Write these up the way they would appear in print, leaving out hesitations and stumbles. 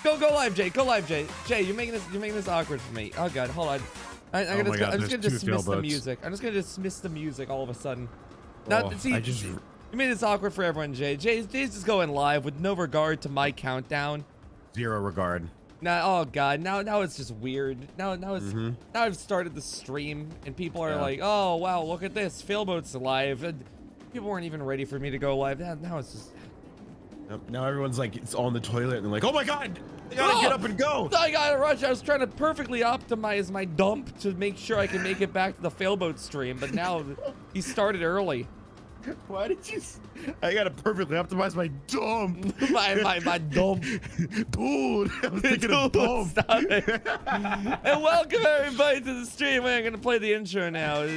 Go live, Jay. Go live, Jay. Jay, you're making this awkward for me. Oh god, hold on. I'm just gonna dismiss the music. I'm just gonna dismiss the music all of a sudden. Now, see, you made this awkward for everyone, Jay. Jay's just going live with no regard to my countdown. Zero regard. Now, oh god, now it's just weird. Now I've started the stream and people are like, oh wow, look at this, Failboat's live. And people weren't even ready for me to go live. Now it's just. Now everyone's like, it's on the toilet, and they're like, oh my god, I gotta get up and go. I gotta rush. I was trying to perfectly optimize my dump to make sure I can make it back to the Failboat stream, but now he started early. Why did you? I gotta perfectly optimize my dump. my dump. Dude, I was thinking of dump. Stop it. And welcome everybody to the stream. I'm gonna play the intro now.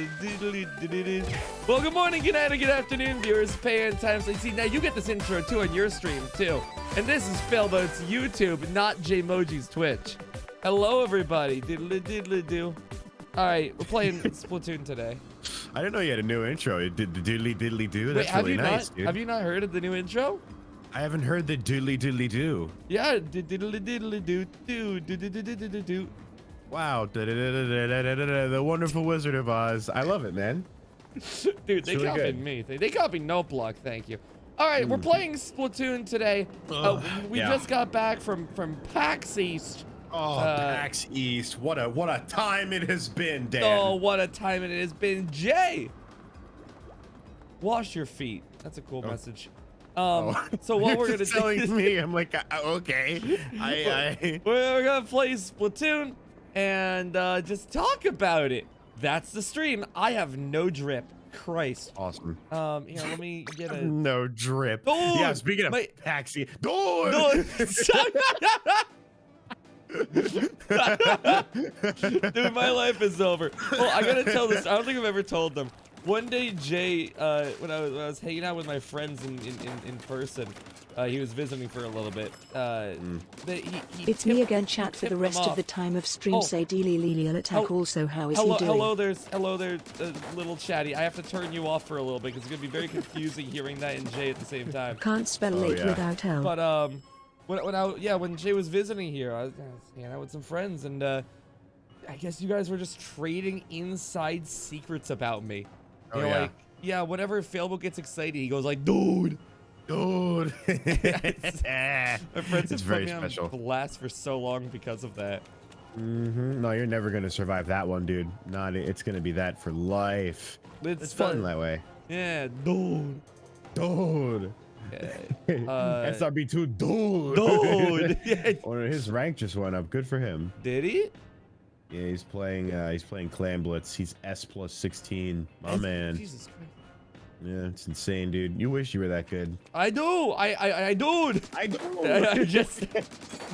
Well, good morning, good night, and good afternoon, viewers. Pay and time. See, now you get this intro too on your stream too. And this is Failboat's YouTube, not Jaymoji's Twitch. Hello, everybody. Diddly-diddly-do. All right, we're playing Splatoon today. I didn't know you had a new intro. It did the doodly diddly do. That's Wait, really nice, dude. Have you not heard of the new intro? I haven't heard the doodly diddly do. Yeah, diddly diddly do do. Wow, the wonderful Wizard of Oz. I love it, man. Dude, they copied me. They copied No Block. Thank you. All right, we're playing Splatoon today. We just got back from PAX East. Oh, PAX East. What a time it has been, Dan. Oh, what a time it has been. Jay, wash your feet. That's a cool message. So what we're gonna telling do? me, I'm like, okay. We're gonna play Splatoon and just talk about it. That's the stream. I have no drip. Christ. Awesome. Here, let me get a no drip. Dude, yeah, speaking of PAX East. Dude. Dude, my life is over. Well, I gotta tell this. I don't think I've ever told them. One day, Jay, when I was hanging out with my friends in person, he was visiting for a little bit. It's me again, chat. For the rest of the time of stream, say Dealey attack. Also, how is he doing? Hello there, little chatty. I have to turn you off for a little bit because it's gonna be very confusing hearing that and Jay at the same time. Can't spell late without help. But when Jay was visiting here, I was hanging out with some friends, and I guess you guys were just trading inside secrets about me. You're like, yeah, whenever Failboat gets excited, he goes like, dude. My friends have put me on blast for so long because of that. No, you're never gonna survive that one, dude. It's gonna be that for life. It's fun that way. Yeah, dude. SRB2, dude. Yeah. Or his rank just went up. Good for him. Did he? Yeah, he's playing Clan Blitz. He's S+16. My man. Jesus Christ. Yeah, it's insane, dude. You wish you were that good. I do. I do. I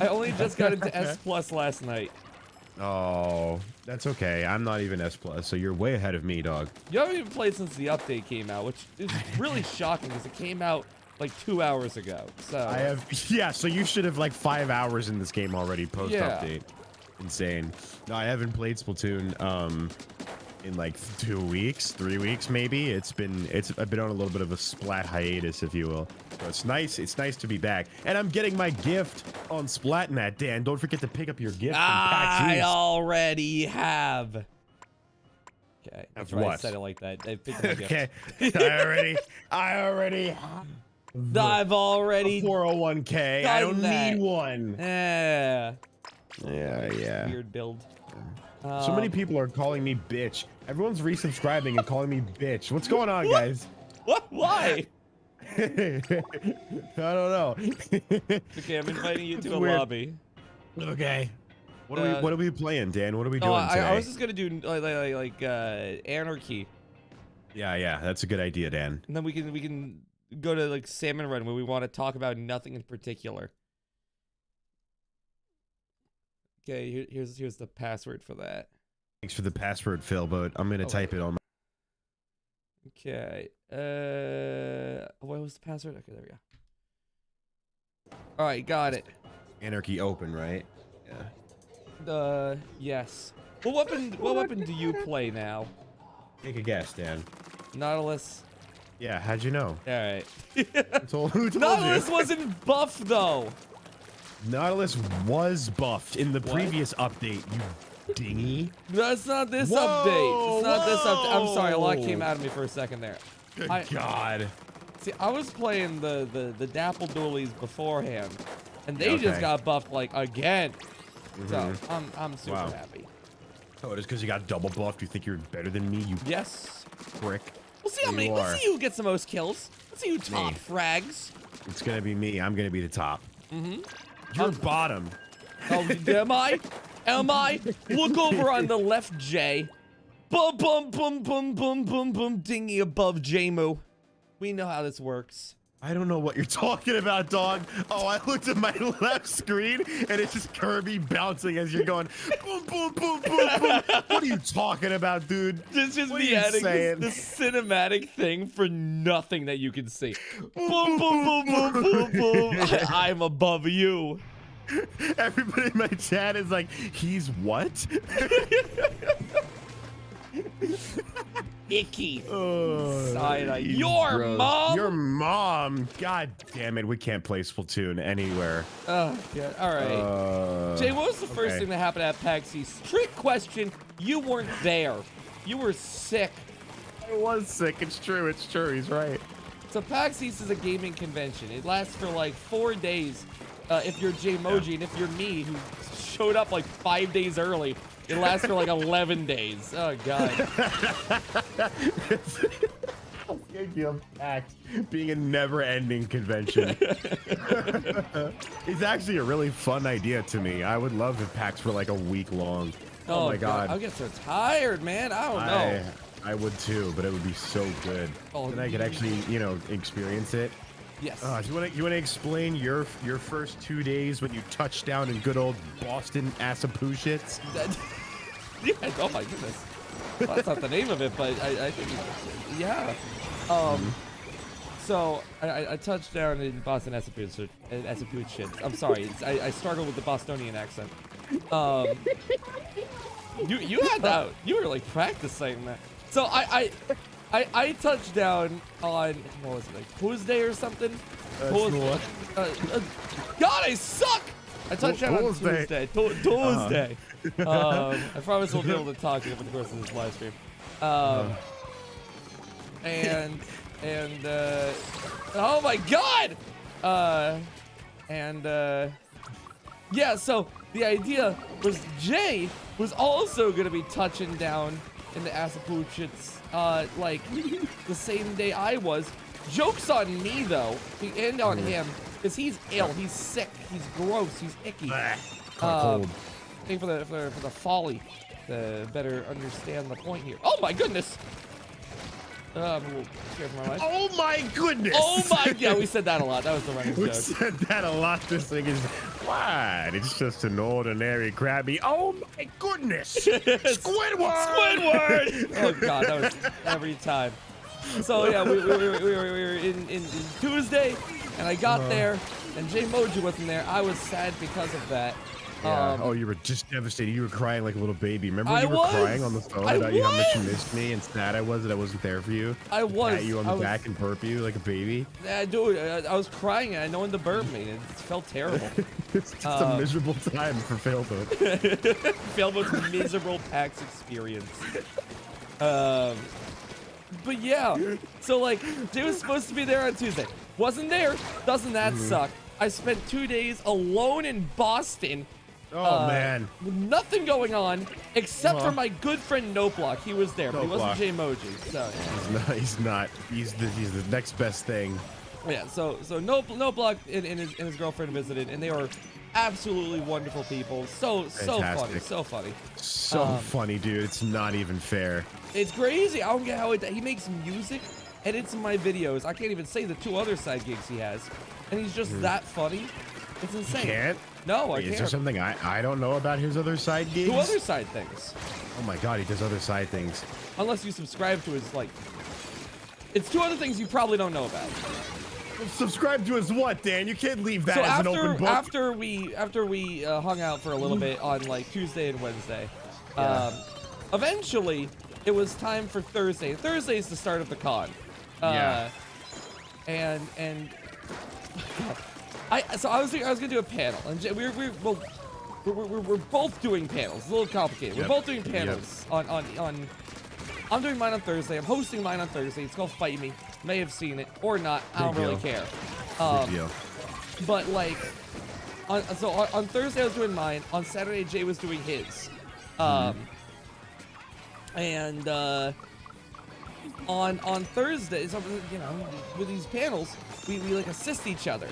only just got into S+ last night. Oh, that's okay. I'm not even S+, so you're way ahead of me, dog. You haven't even played since the update came out, which is really shocking because it came out like 2 hours ago. So I have, yeah. So you should have like 5 hours in this game already post update. Insane. No, I haven't played Splatoon in like 2 weeks, 3 weeks maybe. I've been on a little bit of a Splat hiatus, if you will. So it's nice to be back. And I'm getting my gift on Splatnet, Dan. Don't forget to pick up your gift from PAX East. I already have. Okay. That's what? I said it like that. I picked up a gift. Okay. I already have. I've already a 401k. I don't need one. Yeah. Weird build. So many people are calling me bitch. Everyone's resubscribing and calling me bitch. What's going on, guys? What? Why? I don't know. Okay, I'm inviting you to a lobby. Okay. What are we playing, Dan? What are we doing today? I was just gonna do like anarchy. Yeah, that's a good idea, Dan. And then we can go to like Salmon Run where we want to talk about nothing in particular. Okay, here's the password for that. Thanks for the password, Failboat. I'm gonna type it on my. Okay. What was the password? Okay, there we go. All right, got it. Anarchy open, right? Yeah. Yes. What weapon do you play now? Take a guess, Dan. Nautilus. Yeah, how'd you know? All right. Who told Nautilus you? wasn't buff though. Nautilus was buffed in the previous update, you dingy. That's not this update. It's not this update. I'm sorry, a lot came out of me for a second there. Good God. See, I was playing the Dapple Dualies beforehand, and they just got buffed like again. So I'm super happy. Oh, just because you got double buffed, you think you're better than me, you prick. We'll see how many. Let's see who gets the most kills. Let's see who top frags. It's gonna be me. I'm gonna be the top. You're bottom. Oh, am I? Am I? Look over on the left, Jay. Boom, boom, boom, boom, boom, boom, boom. Dingy above Jaymo. We know how this works. I don't know what you're talking about, dog. Oh, I looked at my left screen and it's just Kirby bouncing as you're going boom, boom, boom, boom, boom. What are you talking about, dude? Just me adding this cinematic thing for nothing that you can see. Boom, boom, boom, boom, boom, boom. I'm above you. Everybody in my chat is like, he's what? Icky. Side-eye. Your mom? Your mom. God damn it. We can't play Splatoon anywhere. Oh, God. All right. Jay, what was the first thing that happened at PAX East? Trick question. You weren't there. You were sick. I was sick. It's true. It's true. He's right. So PAX East is a gaming convention. It lasts for like 4 days. If you're Jaymoji, and if you're me, who showed up like 5 days early, it lasts for like 11 days. Oh, God. PAX being a never-ending convention. It's actually a really fun idea to me. I would love if PAX were like a week long. Oh my God. I get so tired, man. I don't know. I would too, but it would be so good. And I could actually, you know, experience it. Yes. You want to explain your first 2 days when you touched down in good old Boston Massachusetts? Yeah, oh my goodness. Well, that's not the name of it, but I think, yeah. So I touched down in Boston, Massachusetts. I'm sorry, I struggled with the Bostonian accent. You had that. You were like practicing that. So I touched down on, what was it, like Tuesday or something? God, I suck! I touched down on Tuesday. Tuesday. I promise we'll be able to talk over the course of this live stream. Oh my God! Yeah, so the idea was Jay was also gonna be touching down in the Massachusetts, like the same day I was. Joke's on me though, and on him, because he's ill, he's sick, he's gross, he's icky. Thank for the folly to better understand the point here. Oh my goodness! I'm a little scared for my life. Oh my goodness! Oh my, yeah, we said that a lot. That was the running joke. We said that a lot. This thing is what? It's just an ordinary Krabby. Oh my goodness! Squidward! Squidward! Oh God, that was every time. So yeah, we were in Tuesday, and I got there, and Jaymoji wasn't there. I was sad because of that. Yeah. Oh, you were just devastated. You were crying like a little baby. Remember when you were crying on the phone about you how much you missed me and sad I was that I wasn't there for you? I was. Pat you on the back and burp you like a baby. Yeah, dude, I was crying and I know when to burp me. It felt terrible. It's just a miserable time for Failboat. Failboat's miserable PAX experience. But yeah, so like, Jay was supposed to be there on Tuesday. Wasn't there. Doesn't that suck? I spent 2 days alone in Boston. Oh man. With nothing going on except for my good friend Nopeblock. He was there, but he wasn't Jaymoji. So he's not. He's the next best thing. Yeah. So Nopeblock and his girlfriend visited, and they were absolutely wonderful people. So funny. So funny. So funny, dude. It's not even fair. It's crazy. I don't get how he makes music, edits my videos. I can't even say the 2 other side gigs he has, and he's just that funny. It's insane. You can't? No, I can't. Is there something I don't know about his other side gigs? 2 other side things. Oh my God, he does other side things. Unless you subscribe to his, like... It's 2 other things you probably don't know about. Subscribe to his what, Dan? You can't leave that as an open book. After we hung out for a little bit on, like, Tuesday and Wednesday, eventually, it was time for Thursday. Thursday is the start of the con. And... I was gonna do a panel, and we're both doing panels. It's a little complicated. Yep. We're both doing panels on. I'm doing mine on Thursday. I'm hosting mine on Thursday. It's called Fight Me. May have seen it or not. I don't really care. Good deal. But like, on Thursday I was doing mine. On Saturday Jay was doing his. And on Thursday, so, you know, with these panels, we like assist each other.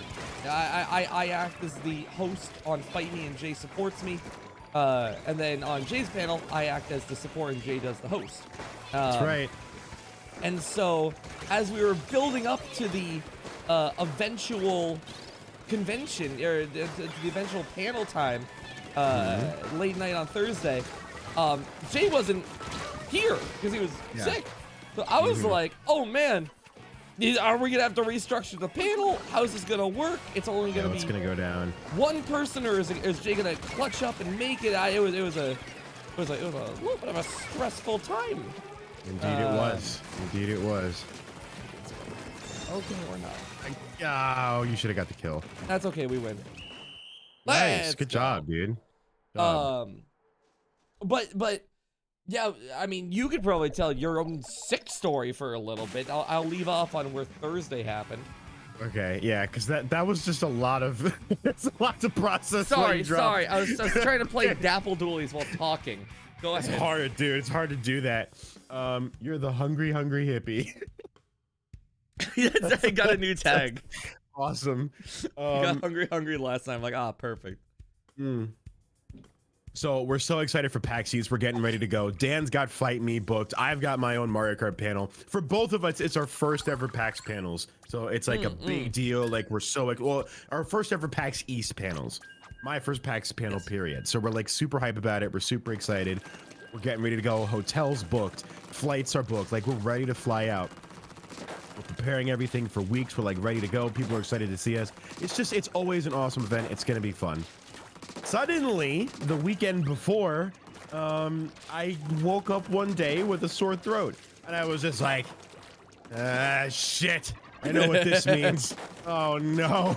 I act as the host on Fight Me, and Jay supports me. And then on Jay's panel, I act as the support, and Jay does the host. That's right. And so, as we were building up to the eventual convention, or to the eventual panel time, late night on Thursday, Jay wasn't here because he was sick. So I was like, oh man, are we gonna have to restructure the panel? How's this gonna work? It's only gonna be it's gonna go down. One person, or is Jay gonna clutch up and make it? It was a little bit of a stressful time. Indeed it was. Indeed it was. Okay, or not. Oh, you should have got the kill. That's okay, we win. Nice, good job, dude. But yeah, I mean, you could probably tell your own sick story for a little bit. I'll leave off on where Thursday happened. Okay, yeah, because that was just a lot of it's a lot to process. Sorry. I was trying to play Dapple Dualies while talking. Go ahead. It's hard, dude. It's hard to do that. You're the hungry hippie. I got a new tag. Awesome. You got hungry last time. Like, perfect. So we're so excited for PAX East. We're getting ready to go. Dan's got Fight Me booked. I've got my own Mario Kart panel. For both of us, it's our first ever PAX panels. So it's like a big deal. Like we're so like, well, our first ever PAX East panels. My first PAX panel, period. So we're like super hype about it. We're super excited. We're getting ready to go. Hotels booked. Flights are booked. Like we're ready to fly out. We're preparing everything for weeks. We're like ready to go. People are excited to see us. It's always an awesome event. It's going to be fun. Suddenly, the weekend before, I woke up one day with a sore throat. And I was just like, shit. I know what this means. Oh, no.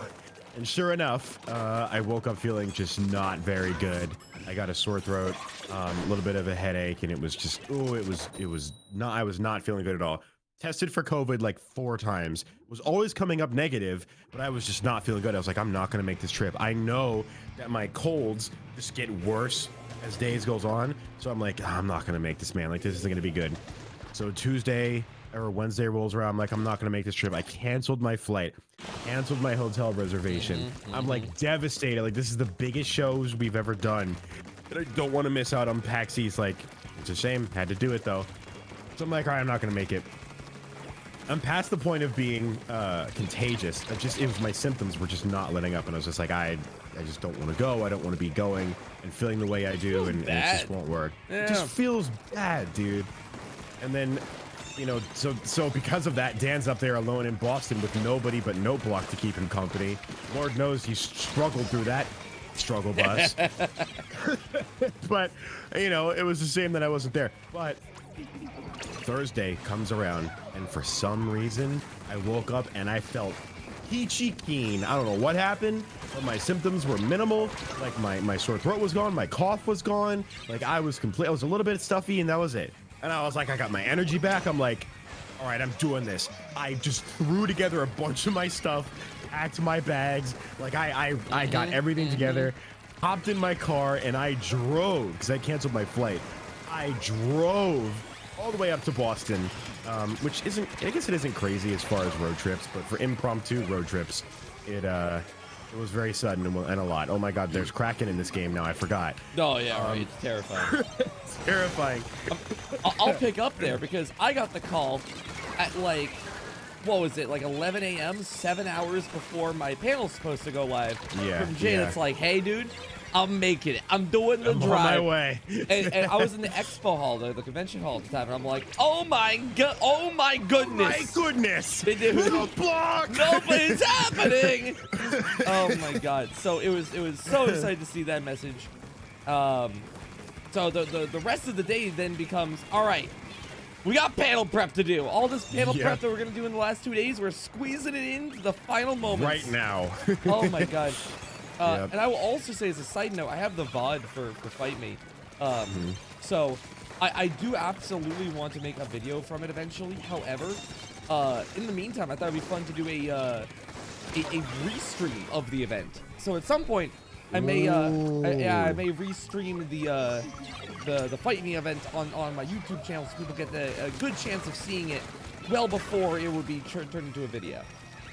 And sure enough, I woke up feeling just not very good. I got a sore throat, a little bit of a headache, and it was just, I was not feeling good at all. Tested for COVID like 4 times. Was always coming up negative, but I was just not feeling good. I was like, I'm not gonna make this trip. I know that my colds just get worse as days goes on. So I'm like, I'm not gonna make this, man. Like this isn't gonna be good. So Tuesday or Wednesday rolls around. I'm like, I'm not gonna make this trip. I canceled my flight, canceled my hotel reservation. I'm like devastated. Like this is the biggest shows we've ever done. And I don't want to miss out on PAX East. Like, it's a shame. Had to do it though. So I'm like, all right, I'm not gonna make it. I'm past the point of being contagious. It was my symptoms were just not letting up, and I was just like, I just don't want to go. I don't want to be going and feeling the way I do, and it just won't work. Yeah. It just feels bad, dude. And then, you know, so because of that, Dan's up there alone in Boston with nobody but Note Block to keep him company. Lord knows he struggled through that struggle bus. But, you know, it was a shame that I wasn't there. But Thursday comes around, and for some reason, I woke up and I felt peachy keen. I don't know what happened, but my symptoms were minimal. Like my sore throat was gone, my cough was gone. Like I was a little bit stuffy, and that was it. And I was like, I got my energy back. I'm like, all right, I'm doing this. I just threw together a bunch of my stuff, packed my bags. Like I got everything together, hopped in my car, and I drove because I canceled my flight. I drove all the way up to Boston, which isn't, I guess it isn't crazy as far as road trips, but for impromptu road trips, it was very sudden and a lot. Oh my God, there's Kraken in this game now. I forgot. Oh yeah, right. It's terrifying. It's terrifying. I'll pick up there because I got the call at like, what was it, like 11 a.m., 7 hours before my panel's supposed to go live. Yeah. From Jay, it's like, hey, dude, I'm making it. I'm doing the drive. On my way. and I was in the expo hall, the convention hall at the time, and I'm like, oh my god, oh my goodness. My goodness. No block. Nobody's happening. Oh my god. So it was so excited to see that message. So the rest of the day then becomes, all right, we got panel prep to do. All this panel Yeah. prep that we're gonna do in the last 2 days, we're squeezing it into the final moments. Right now. Oh my god. Yep. And I will also say, as a side note, I have the VOD for Fight Me. So I do absolutely want to make a video from it eventually. However, in the meantime, I thought it'd be fun to do a restream of the event. So at some point, I may restream the Fight Me event on my YouTube channel, so people get a good chance of seeing it well before it would be turned into a video.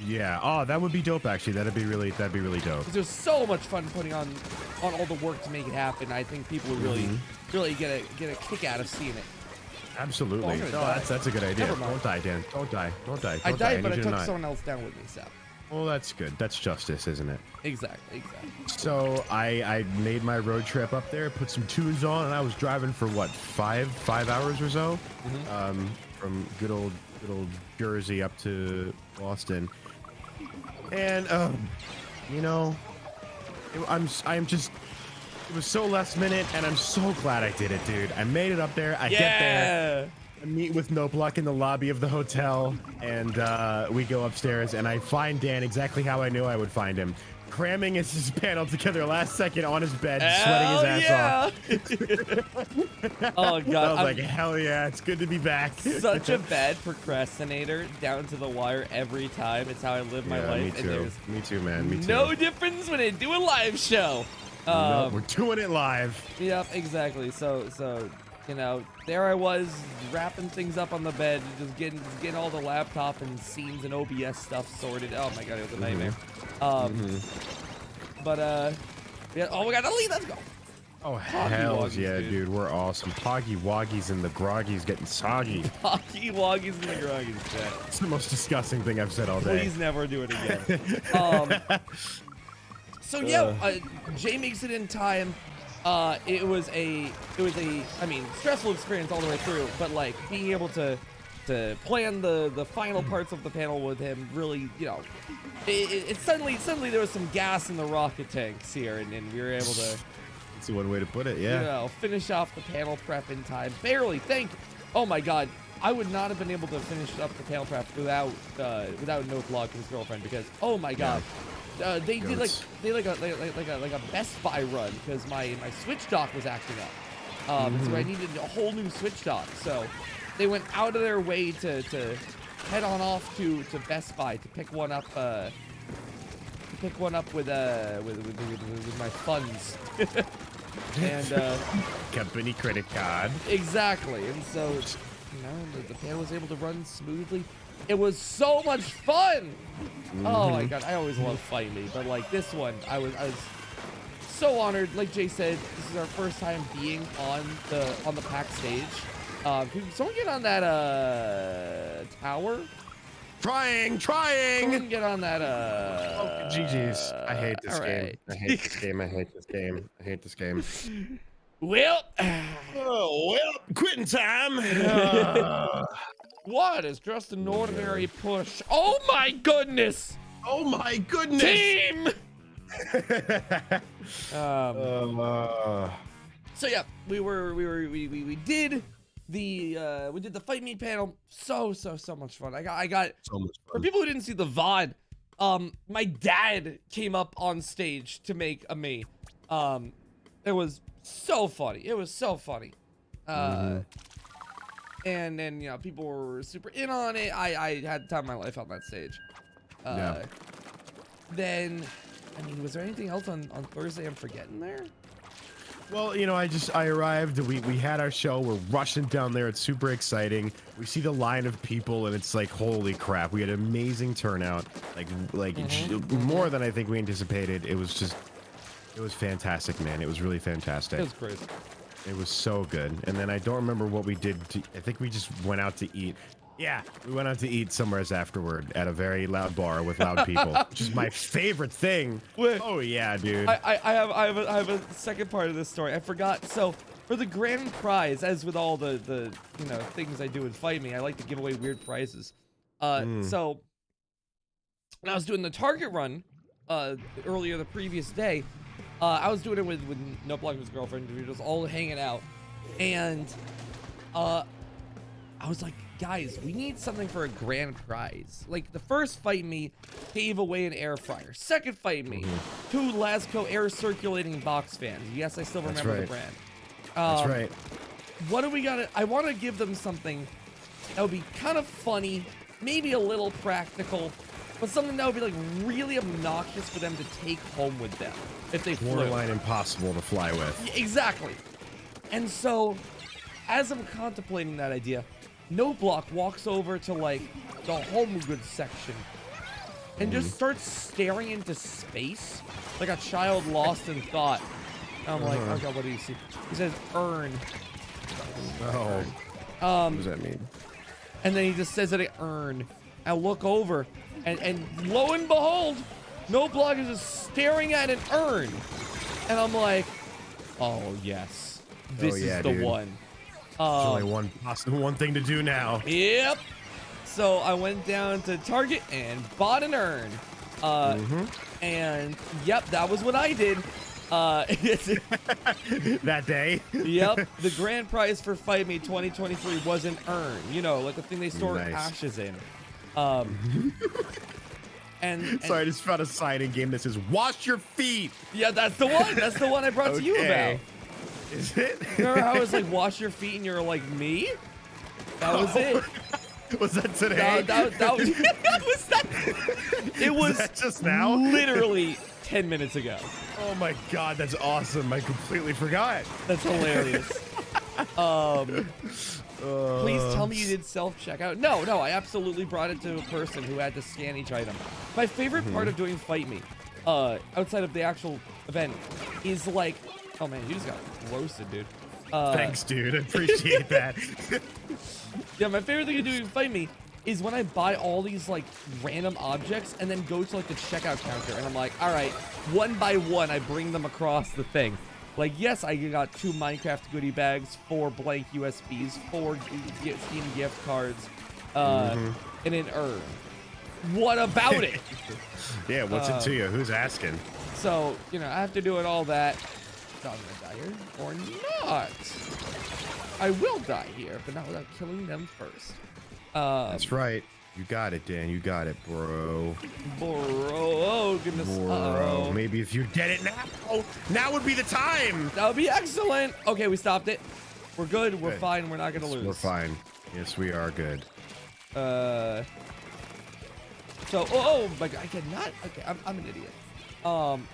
Yeah. Oh, that would be dope. Actually, that'd be really dope. Because it was so much fun putting on all the work to make it happen. I think people would really get a kick out of seeing it. Absolutely. I'm gonna No, die. that's a good idea. Never mind. Don't die, Dan. Don't die. Don't die. I Don't die. died, but I need you to took not. someone else down with me, so. Well, that's good. That's justice, isn't it? Exactly. So I made my road trip up there, put some tunes on, and I was driving for what, five hours or so, from good old Jersey up to Boston. And you know, it was so last minute, and I'm so glad I did it, dude. I made it up there. I get there. I meet with No Block in the lobby of the hotel, and we go upstairs, and I find Dan exactly how I knew I would find him. Cramming his panel together last second on his bed, sweating his ass off. Oh, God. I was like, hell yeah, it's good to be back. Such a bad procrastinator, down to the wire every time. It's how I live my life. Me too. Me too, man. Me too. No difference when I do a live show. No, we're doing it live. Yep, exactly. So you know, there I was wrapping things up on the bed, just getting all the laptop and scenes and OBS stuff sorted. Oh my god, it was a nightmare. But yeah. Oh, we got the lead. Let's go. Oh hell yeah, dude. We're awesome. Hoggy Woggies and the Groggies getting soggy. Hoggy Woggies and the Groggies, chat. It's the most disgusting thing I've said all day. Please never do it again. So yeah, Jay makes it in time. It was a I mean, stressful experience all the way through, but like being able to plan the final parts of the panel with him really, you know, it suddenly there was some gas in the rocket tanks here, and we were able to, that's one way to put it, yeah. You know, finish off the panel prep in time. Barely. Oh my god, I would not have been able to finish up the panel prep without No Block and his girlfriend, because oh my god. They did like a Best Buy run because my Switch dock was acting up. So I needed a whole new Switch dock. So they went out of their way to head on off to Best Buy to pick one up with my funds. And company credit card. Exactly. And so you know the panel was able to run smoothly. It was so much fun. Oh my god, I always love Fight Me, but like this one, I was so honored. Like Jay said, this is our first time being on the pack stage. Can someone get on that tower? Trying. Someone get on that Oh, GG's. I hate this game. right. I hate this game. Well, quitting time. what is just an ordinary push? Oh my goodness! Oh my goodness! Team! So yeah, we did the Fight Me panel. So much fun. I got So much fun. For people who didn't see the VOD, my dad came up on stage to make a me. It was so funny. And then, you know, people were super in on it. I had the time of my life on that stage. Yeah. Then, I mean, was there anything else on Thursday I'm forgetting there? Well, you know, I arrived, we had our show, we're rushing down there, it's super exciting. We see the line of people and it's like, holy crap, we had an amazing turnout. More than I think we anticipated. It was fantastic, man. It was really fantastic. It was crazy. It was so good. And then I don't remember what we did. I think we just went out to eat. Yeah, we went out to eat somewhere afterward at a very loud bar with loud people, which is my favorite thing. Wait. Oh yeah, dude. I have a second part of this story. I forgot. So for the grand prize, as with all the you know things I do in Fight Me, I like to give away weird prizes. So when I was doing the Target run earlier the previous day, I was doing it with No Block and his girlfriend. We were just all hanging out, and I was like, guys, we need something for a grand prize. Like the first Fight Me gave away an air fryer. Second Fight Me, 2 Lasco air circulating box fans. Yes, I still remember the brand. That's right. What do we got? I want to give them something that would be kind of funny, maybe a little practical, but something that would be like really obnoxious for them to take home with them if they flew. Borderline impossible to fly with. Yeah, exactly. And so, as I'm contemplating that idea, No Block walks over to like the home goods section and just starts staring into space like a child lost in thought. And I'm like, okay, what do you see? He says, "Earn." Oh. What does that mean? And then he just says that it earn. I look over, and lo and behold, No Block is just staring at an urn. And I'm like, oh yes, this is the one. There's only one thing to do now. Yep. So I went down to Target and bought an urn. And yep, that was what I did. That day. Yep. The grand prize for Fight Me 2023 was an urn. You know, like the thing they store ashes in. And sorry, I just found a sign in game that says "Wash your feet." Yeah, that's the one. That's the one I brought to you about. Is it? Remember how I was like, "Wash your feet," and you're like, "Me?" That was it. Was that today? That was. It was that just now. Literally 10 minutes ago. Oh my god, that's awesome! I completely forgot. That's hilarious. Please tell me you did self-checkout. No, I absolutely brought it to a person who had to scan each item. My favorite part of doing Fight Me, outside of the actual event, is like, oh man, you just got roasted, dude. Thanks, dude. I appreciate that. Yeah, my favorite thing to do in Fight Me is when I buy all these like random objects and then go to like the checkout counter and I'm like, all right, one by one, I bring them across the thing. Like, yes, I got 2 Minecraft goodie bags, 4 blank USBs, 4 Steam gift cards, and an urn. What about it? Yeah, what's it to you? Who's asking? So, you know, after doing all that, I'm gonna die here or not. I will die here, but not without killing them first. That's right. You got it, Dan. You got it, bro. Oh goodness. Bro, maybe if you get it now would be the time. That would be excellent. Okay, we stopped it. We're good. We're fine. We're not gonna lose. We're fine. Yes, we are good. So, oh my god, I cannot. Okay, I'm an idiot.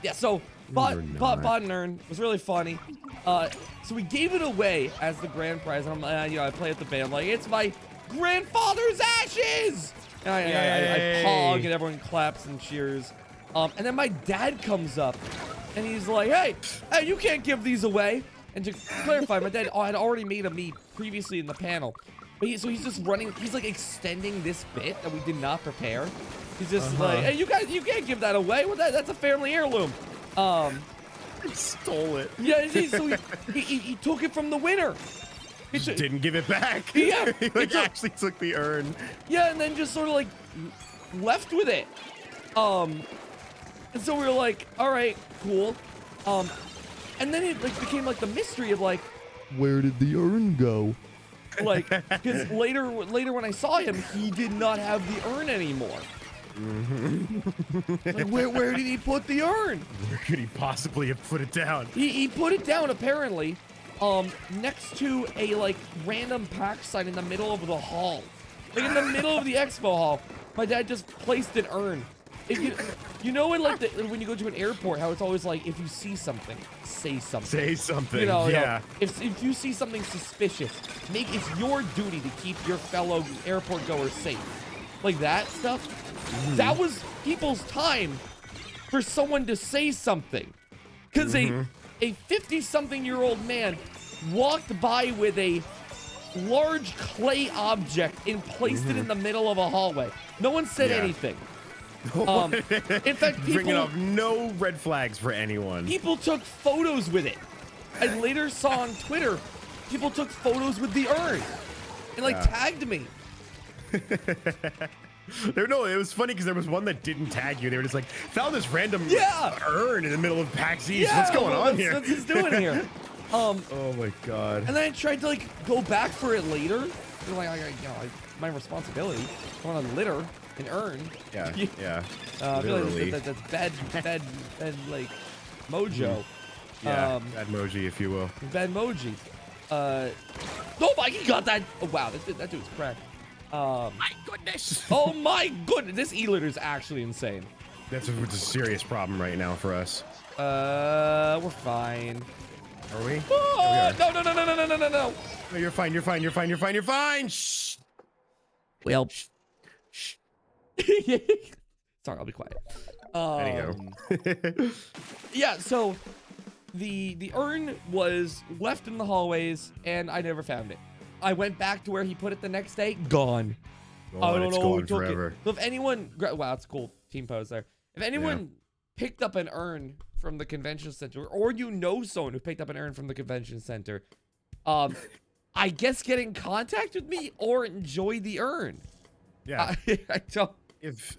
Yeah. So bought an urn. It was really funny. So we gave it away as the grand prize. And I'm, you know, I play at the band like it's my grandfather's ashes. And I pog and everyone claps and cheers. And then my dad comes up and he's like, hey, you can't give these away. And to clarify, my dad had already made a meat previously in the panel. But so he's just running, he's like extending this bit that we did not prepare. He's just like, hey, you guys, you can't give that away. Well, that's a family heirloom. He stole it. Yeah, so he took it from the winner. He just didn't give it back. Yeah. He like actually took the urn. Yeah, and then just sort of like left with it. And so we were like, all right, cool. And then it like became like the mystery of like, where did the urn go? Like, because later when I saw him, he did not have the urn anymore. Like, where did he put the urn? Where could he possibly have put it down? He put it down apparently, next to a like random pack sign in the middle of the hall, like in the middle of the expo hall. My dad just placed an urn. If you know when like when you go to an airport, how it's always like if you see something, say something. Say something. You know, yeah. If you see something suspicious, it's your duty to keep your fellow airport goers safe. Like that stuff. That was people's time for someone to say something. Because a 50-something-year-old man walked by with a large clay object and placed it in the middle of a hallway. No one said anything. In fact, bringing up no red flags for anyone. People took photos with it. I later saw on Twitter, people took photos with the urn and like tagged me. It was funny because there was one that didn't tag you. They were just like, found this random urn in the middle of PAX East. What's going on here? What's this doing here? Oh my god. And then I tried to like go back for it later, feel like my responsibility. I want to litter and earn. Yeah, yeah. I feel like that's bad, like, mojo. Yeah, bad moji, if you will. Bad moji. Oh my, he got that. Oh wow, that dude's cracked. My goodness. Oh my goodness, this e-litter is actually insane. It's a serious problem right now for us. We're fine. Are we? Oh, no. No, you're fine. You're fine. Shh. Well, shh. Sorry, I'll be quiet. There you go. Yeah, so the urn was left in the hallways, and I never found it. I went back to where he put it the next day. Gone. I don't know who took it. So if anyone, wow, that's cool team pose there. If anyone picked up an urn from the convention center, or you know someone who picked up an urn from the convention center, I guess get in contact with me or enjoy the urn. Yeah. I don't. If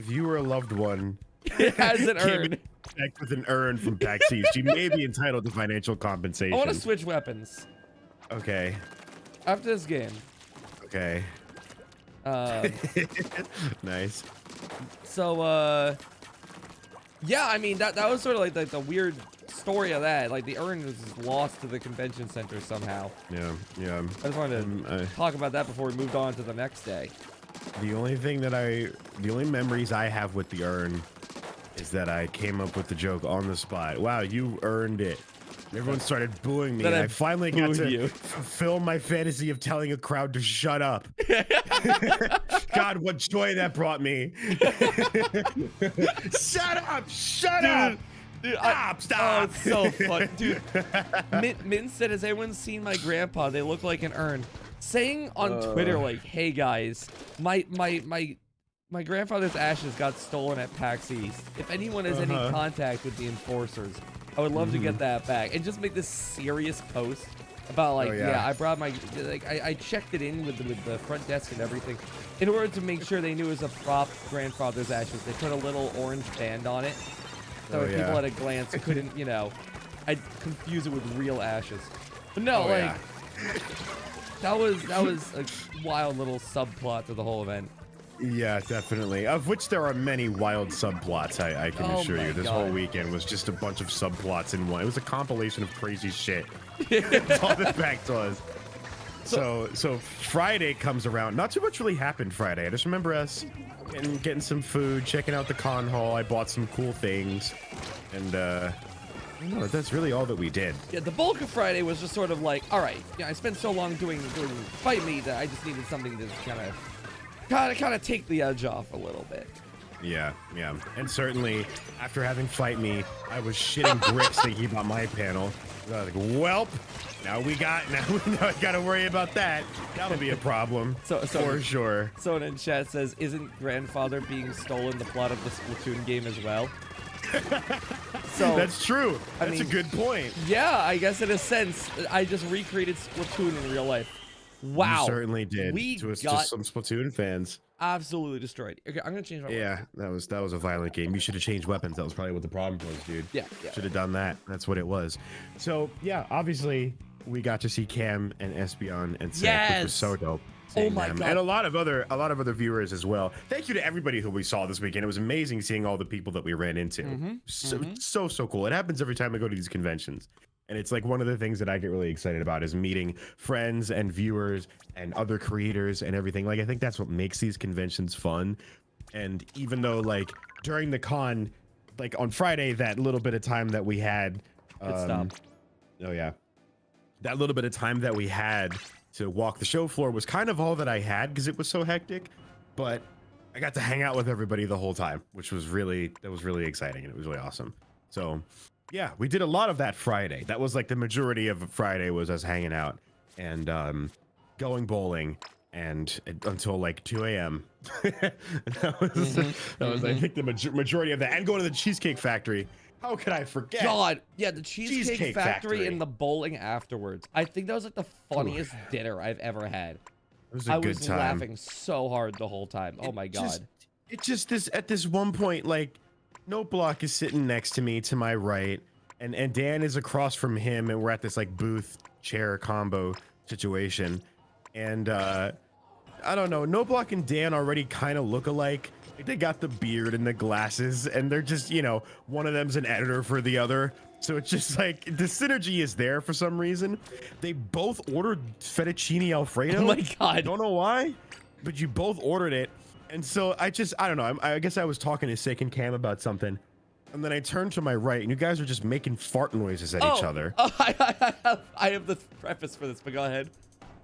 you were a loved one, It has an urn. With an urn from PAX East, you may be entitled to financial compensation. I want to switch weapons. Okay. After this game. Okay. Nice. So, yeah, I mean, that was sort of like the weird story of that. Like, the urn was just lost to the convention center somehow. Yeah. I just wanted to talk about that before we moved on to the next day. The only memories I have with the urn is that I came up with the joke on the spot. Wow, you earned it. Everyone started booing me, and I finally got to fulfill my fantasy of telling a crowd to shut up. God, what joy that brought me. Shut up! Shut up! Dude, stop! Oh, it's so fun. Dude, Min said, has anyone seen my grandpa? They look like an urn. Saying on Twitter, like, hey guys, my grandfather's ashes got stolen at PAX East. If anyone has any contact with the enforcers, I would love to get that back. And just make this serious post about, like, yeah, I brought my, like, I checked it in with the front desk and everything in order to make sure they knew it was a prop grandfather's ashes. They put a little orange band on it, so people at a glance couldn't, you know, I'd confuse it with real ashes. But no, that was a wild little subplot to the whole event. Yeah, definitely. Of which there are many wild subplots, I can assure you. This whole weekend was just a bunch of subplots in one. It was a compilation of crazy shit. That's all the fact was. So Friday comes around. Not too much really happened Friday. I just remember us getting some food, checking out the con hall. I bought some cool things. And, no, that's really all that we did. Yeah, the bulk of Friday was just sort of like, all right, yeah, I spent so long doing Fight Me that I just needed something to kind of take the edge off a little bit. Yeah. And certainly, after having Fight Me, I was shitting bricks thinking about my panel. I was like, welp, now I gotta worry about that. That'll be a problem, for sure. Someone in chat says, isn't grandfather being stolen the plot of the Splatoon game as well? So that's true. That's a good point. Yeah, I guess in a sense, I just recreated Splatoon in real life. Wow. You certainly did. We got just some Splatoon fans. Absolutely destroyed. Okay, I'm gonna change my weapon. Yeah, that was a violent game. You should have changed weapons. That was probably what the problem was, dude. Yeah. Should have done that. That's what it was. So yeah, obviously we got to see Cam and Espeon and Seth, which was so dope. Oh my god. And a lot of other viewers as well. Thank you to everybody who we saw this weekend. It was amazing seeing all the people that we ran into. So cool. It happens every time I go to these conventions. And it's like one of the things that I get really excited about is meeting friends and viewers and other creators and everything. Like, I think that's what makes these conventions fun. And even though, like, during the con, like on Friday, that little bit of time that we had, that little bit of time that we had to walk the show floor was kind of all that I had because it was so hectic. But I got to hang out with everybody the whole time, which was really exciting, and it was really awesome. So yeah, we did a lot of that Friday. That was like the majority of Friday was us hanging out and going bowling and until like 2 a.m. that was I think the majority of that, and going to the Cheesecake Factory. How could I forget? God, yeah, the Cheesecake Factory and the bowling afterwards. I think that was like the funniest dinner I've ever had. It was a good time. I was laughing so hard the whole time. Oh my god. It just at this one point, like, Note Block is sitting next to me to my right, and Dan is across from him, and we're at this like booth chair combo situation. and I don't know. No Block and Dan already kind of look alike. Like, they got the beard and the glasses, and they're just, you know, one of them's an editor for the other. So it's just like the synergy is there for some reason. They both ordered fettuccine Alfredo. Oh my God. Don't know why, but you both ordered it. And so I don't know. I guess I was talking to Sick and Cam about something. And then I turned to my right, and you guys are just making fart noises at each other. Oh, I have the preface for this, but go ahead.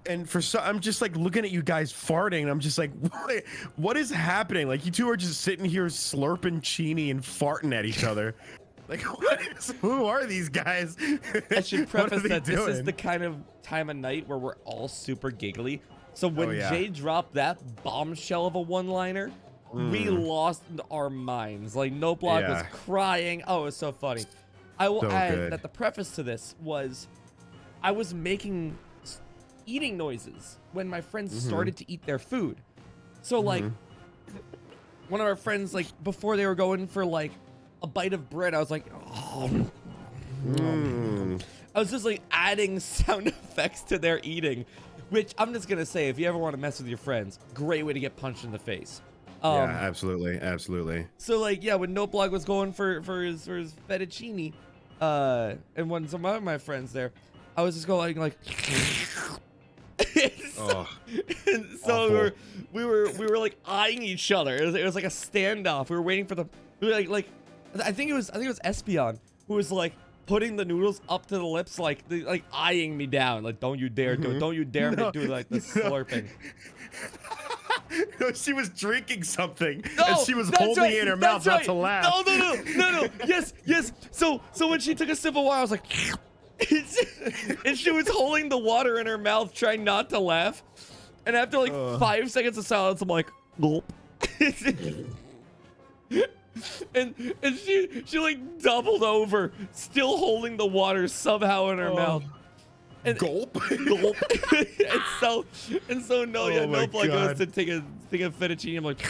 And I'm just like looking at you guys farting, and I'm just like, what is happening? Like, you two are just sitting here slurping Chini and farting at each other. Like, who are these guys? I should preface that this is doing? the kind of time of night where we're all super giggly. So when yeah. Jay dropped that bombshell of a one-liner, we lost our minds. Like, No Block was crying. Oh, it was so funny. I will add that the preface to this was I was making eating noises when my friends started to eat their food. So like one of our friends, like before they were going for like a bite of bread, I was like, I was just like adding sound effects to their eating, which I'm just gonna say, if you ever want to mess with your friends, great way to get punched in the face. Yeah, absolutely. So like, yeah, when No Block was going for his fettuccine, and when some of my friends there, I was just going like and so we were like eyeing each other. It was like a standoff. We were waiting for the like I think it was Espion who was like putting the noodles up to the lips, like eyeing me down, like don't you dare do it, don't you dare do like the slurping. No, she was drinking something, no, and she was holding it in her mouth not to laugh. No. Yes. So when she took a sip of water, I was like, and she was holding the water in her mouth, trying not to laugh. And after like 5 seconds of silence, I'm like, gulp. and she like doubled over, still holding the water somehow in her mouth. And gulp. Gulp. and so No Block goes to take a fettuccine. I'm like,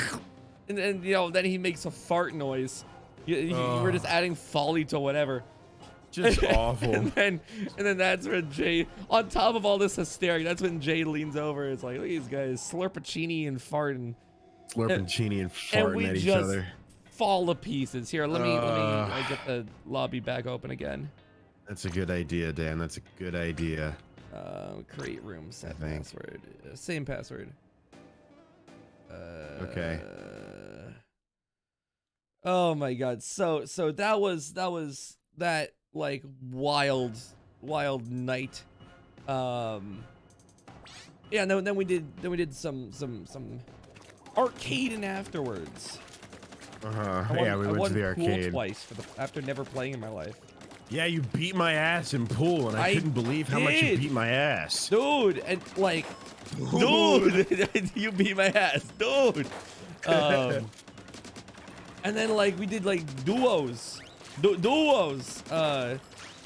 and you know, then he makes a fart noise. We're just adding folly to whatever. Just awful. and then that's when Jay, on top of all this hysteria, that's when Jay leans over. It's like, look at these guys slurpachini and farting. Slurpachini and farting at each other. Fall to pieces. Here, let me get the lobby back open again. That's a good idea, Dan. That's a good idea. Create room, set password. Same password. Okay. Oh my God. So that was that like wild night. Yeah, and then we did some arcading afterwards. Yeah, we went to the arcade twice after never playing in my life. Yeah, you beat my ass in pool, and I couldn't believe how much you beat my ass. Dude, and like, dude, you beat my ass, dude. And then like we did like duos,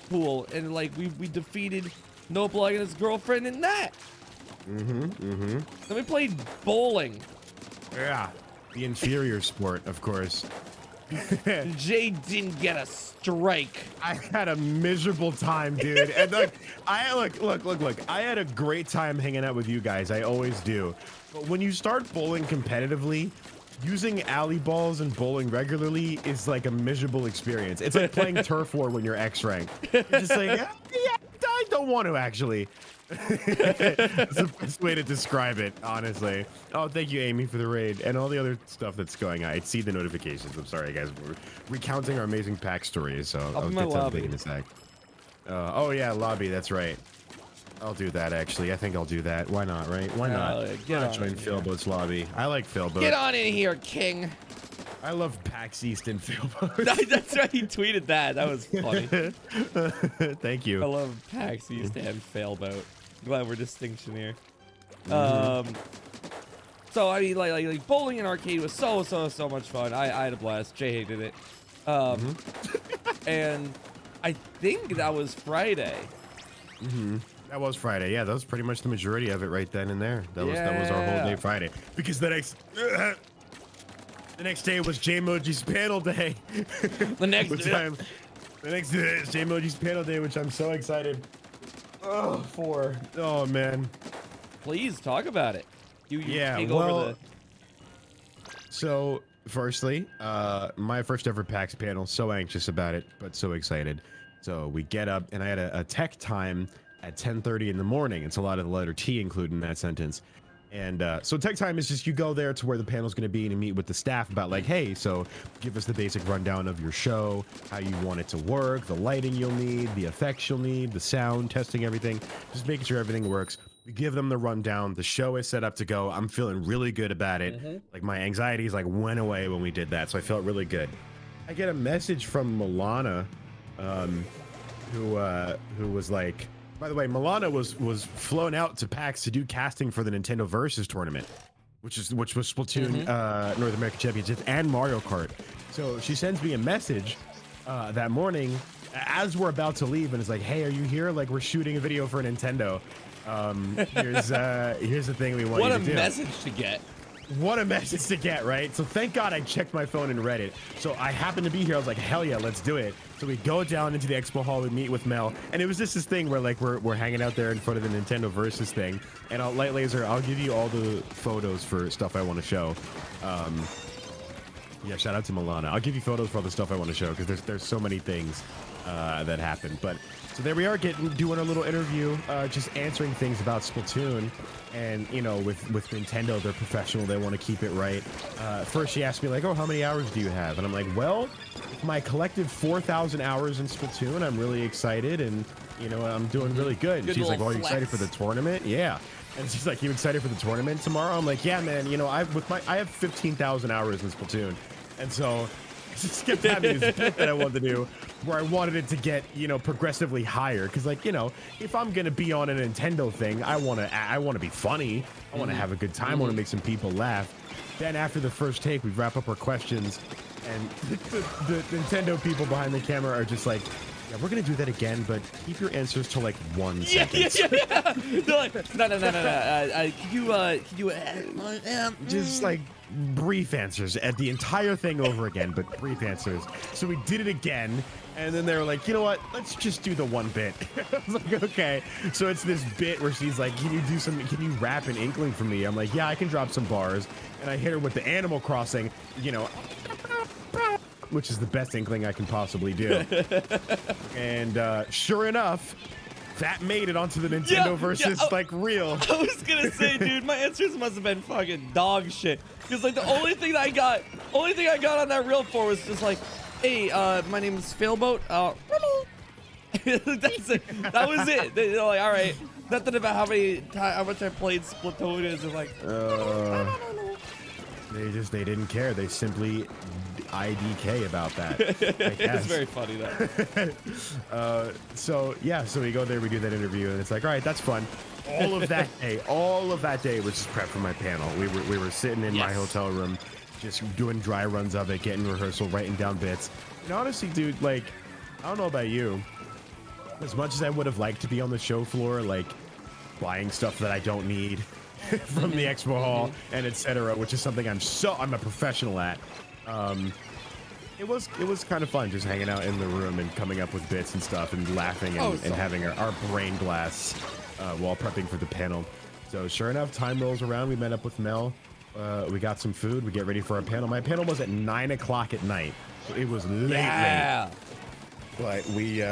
pool, and like we defeated No Block and his girlfriend in that. Then we played bowling. Yeah, the inferior sport, of course. Jay didn't get a strike. I had a miserable time, dude. And look, I had a great time hanging out with you guys. I always do. But when you start bowling competitively, using alley balls and bowling regularly is like a miserable experience. It's like playing turf war when you're X ranked. You're just like, yeah, I don't want to actually. That's the best way to describe it, honestly. Oh, thank you, Amy, for the raid and all the other stuff that's going on. I see the notifications. I'm sorry, guys. We're recounting our amazing pack stories, so I'll get to everything in a sec. Oh yeah, lobby. That's right. I'll do that. Actually, I think I'll do that. Why not? Right? Why not? Get on join Philboat's lobby. I like Philboat. Get on in here, King. I love PAX East and Philboat. That's right. He tweeted that. That was funny. Thank you. I love PAX East and Failboat. Glad we're distinction here. So I mean, like bowling in arcade was so much fun. I had a blast. Jay hated it. And I think that was Friday. That was Friday. Yeah, that was pretty much the majority of it right then and there. That was our whole day Friday. Because the next day was Jaymoji's panel day. The next day is Jaymoji's panel day, which I'm so excited for. Oh man. please talk about it. You Yeah, take well, over the... So, firstly, my first ever PAX panel. So anxious about it, but so excited. So we get up, and I had a tech time at 10:30 in the morning. It's a lot of the letter T included in that sentence. And so tech time is just you go there to where the panel's going to be and you meet with the staff about like, hey, so give us the basic rundown of your show, how you want it to work, the lighting you'll need, the effects you'll need, the sound, testing everything, just making sure everything works. We give them the rundown. The show is set up to go. I'm feeling really good about it. Like my anxieties like went away when we did that, so I felt really good. I get a message from Milana, who was like, by the way, Milana was flown out to PAX to do casting for the Nintendo Versus tournament, which was Splatoon North American Championship and Mario Kart. So she sends me a message that morning as we're about to leave, and it's like, "Hey, are you here? Like, we're shooting a video for Nintendo. Here's the thing we want you to do." What a message to get. What a message to get, right? So thank God I checked my phone and read it. So I happened to be here. I was like, hell yeah, let's do it. So we go down into the expo hall, we meet with Mel, and it was just this thing where like we're hanging out there in front of the Nintendo Versus thing. And Light Laser, I'll give you all the photos for stuff I want to show. Yeah, shout out to Milana. I'll give you photos for all the stuff I want to show because there's so many things that happen. But so there we are, doing our little interview, just answering things about Splatoon. And you know, with Nintendo, they're professional. They want to keep it right. First, she asked me like, "Oh, how many hours do you have?" And I'm like, "Well, my collective 4,000 hours in Splatoon. I'm really excited, and you know, I'm doing really good." And she's like, "Well, are you excited for the tournament?" Yeah. And she's like, "You excited for the tournament tomorrow?" I'm like, "Yeah, man. You know, I have 15,000 hours in Splatoon, and so." Just kept having this bit that I wanted to do where I wanted it to get, you know, progressively higher. Cause like, you know, if I'm going to be on a Nintendo thing, I want to be funny. I want to have a good time. I want to make some people laugh. Then after the first take, we wrap up our questions and the Nintendo people behind the camera are just like, "Yeah, we're going to do that again, but keep your answers to like 1 second. Yeah. They're like, no. Can you just like brief answers at the entire thing over again, but brief answers. So we did it again, and then they were like, "You know what? Let's just do the one bit." I was like, "Okay." So it's this bit where she's like, "Can you rap an Inkling for me?" I'm like, "Yeah, I can drop some bars." And I hit her with the Animal Crossing, you know, which is the best Inkling I can possibly do. And sure enough, that made it onto the Nintendo Versus like reel. I was gonna say, dude, my answers must have been fucking dog shit. Because like the only thing I got on that reel for was just like, "Hey, my name is Failboat." That's it. That was it. They're like, all right, nothing about how much I played Splatoon is. And like, they didn't care. They simply IDK about that. It's very funny though. So yeah, so we go there, we do that interview, and it's like, all right, that's fun. All of that day was just prep for my panel. We were sitting in my hotel room, just doing dry runs of it, getting rehearsal, writing down bits. And honestly, dude, like, I don't know about you, as much as I would have liked to be on the show floor, like buying stuff that I don't need from the expo hall and etc., which is something I'm a professional at. It was kind of fun just hanging out in the room and coming up with bits and stuff and laughing and having our brain blasts while prepping for the panel. So sure enough, time rolls around. We met up with Mel. We got some food. We get ready for our panel. My panel was at 9 o'clock at night. So it was late. But we,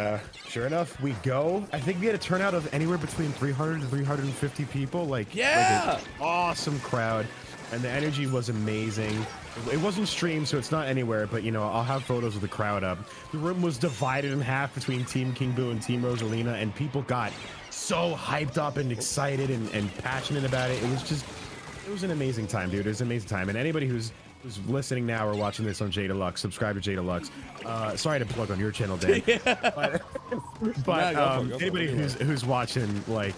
sure enough, we go. I think we had a turnout of anywhere between 300 to 350 people. Like an awesome crowd. And the energy was amazing. It wasn't streamed, so it's not anywhere, but you know, I'll have photos of the crowd up. The room was divided in half between Team King Boo and Team Rosalina, and people got so hyped up and excited and passionate about it. It was an amazing time, dude. It was an amazing time. And anybody who's listening now or watching this on J Deluxe, subscribe to J Deluxe. Sorry to plug on your channel, Dan. But anybody who's watching, like,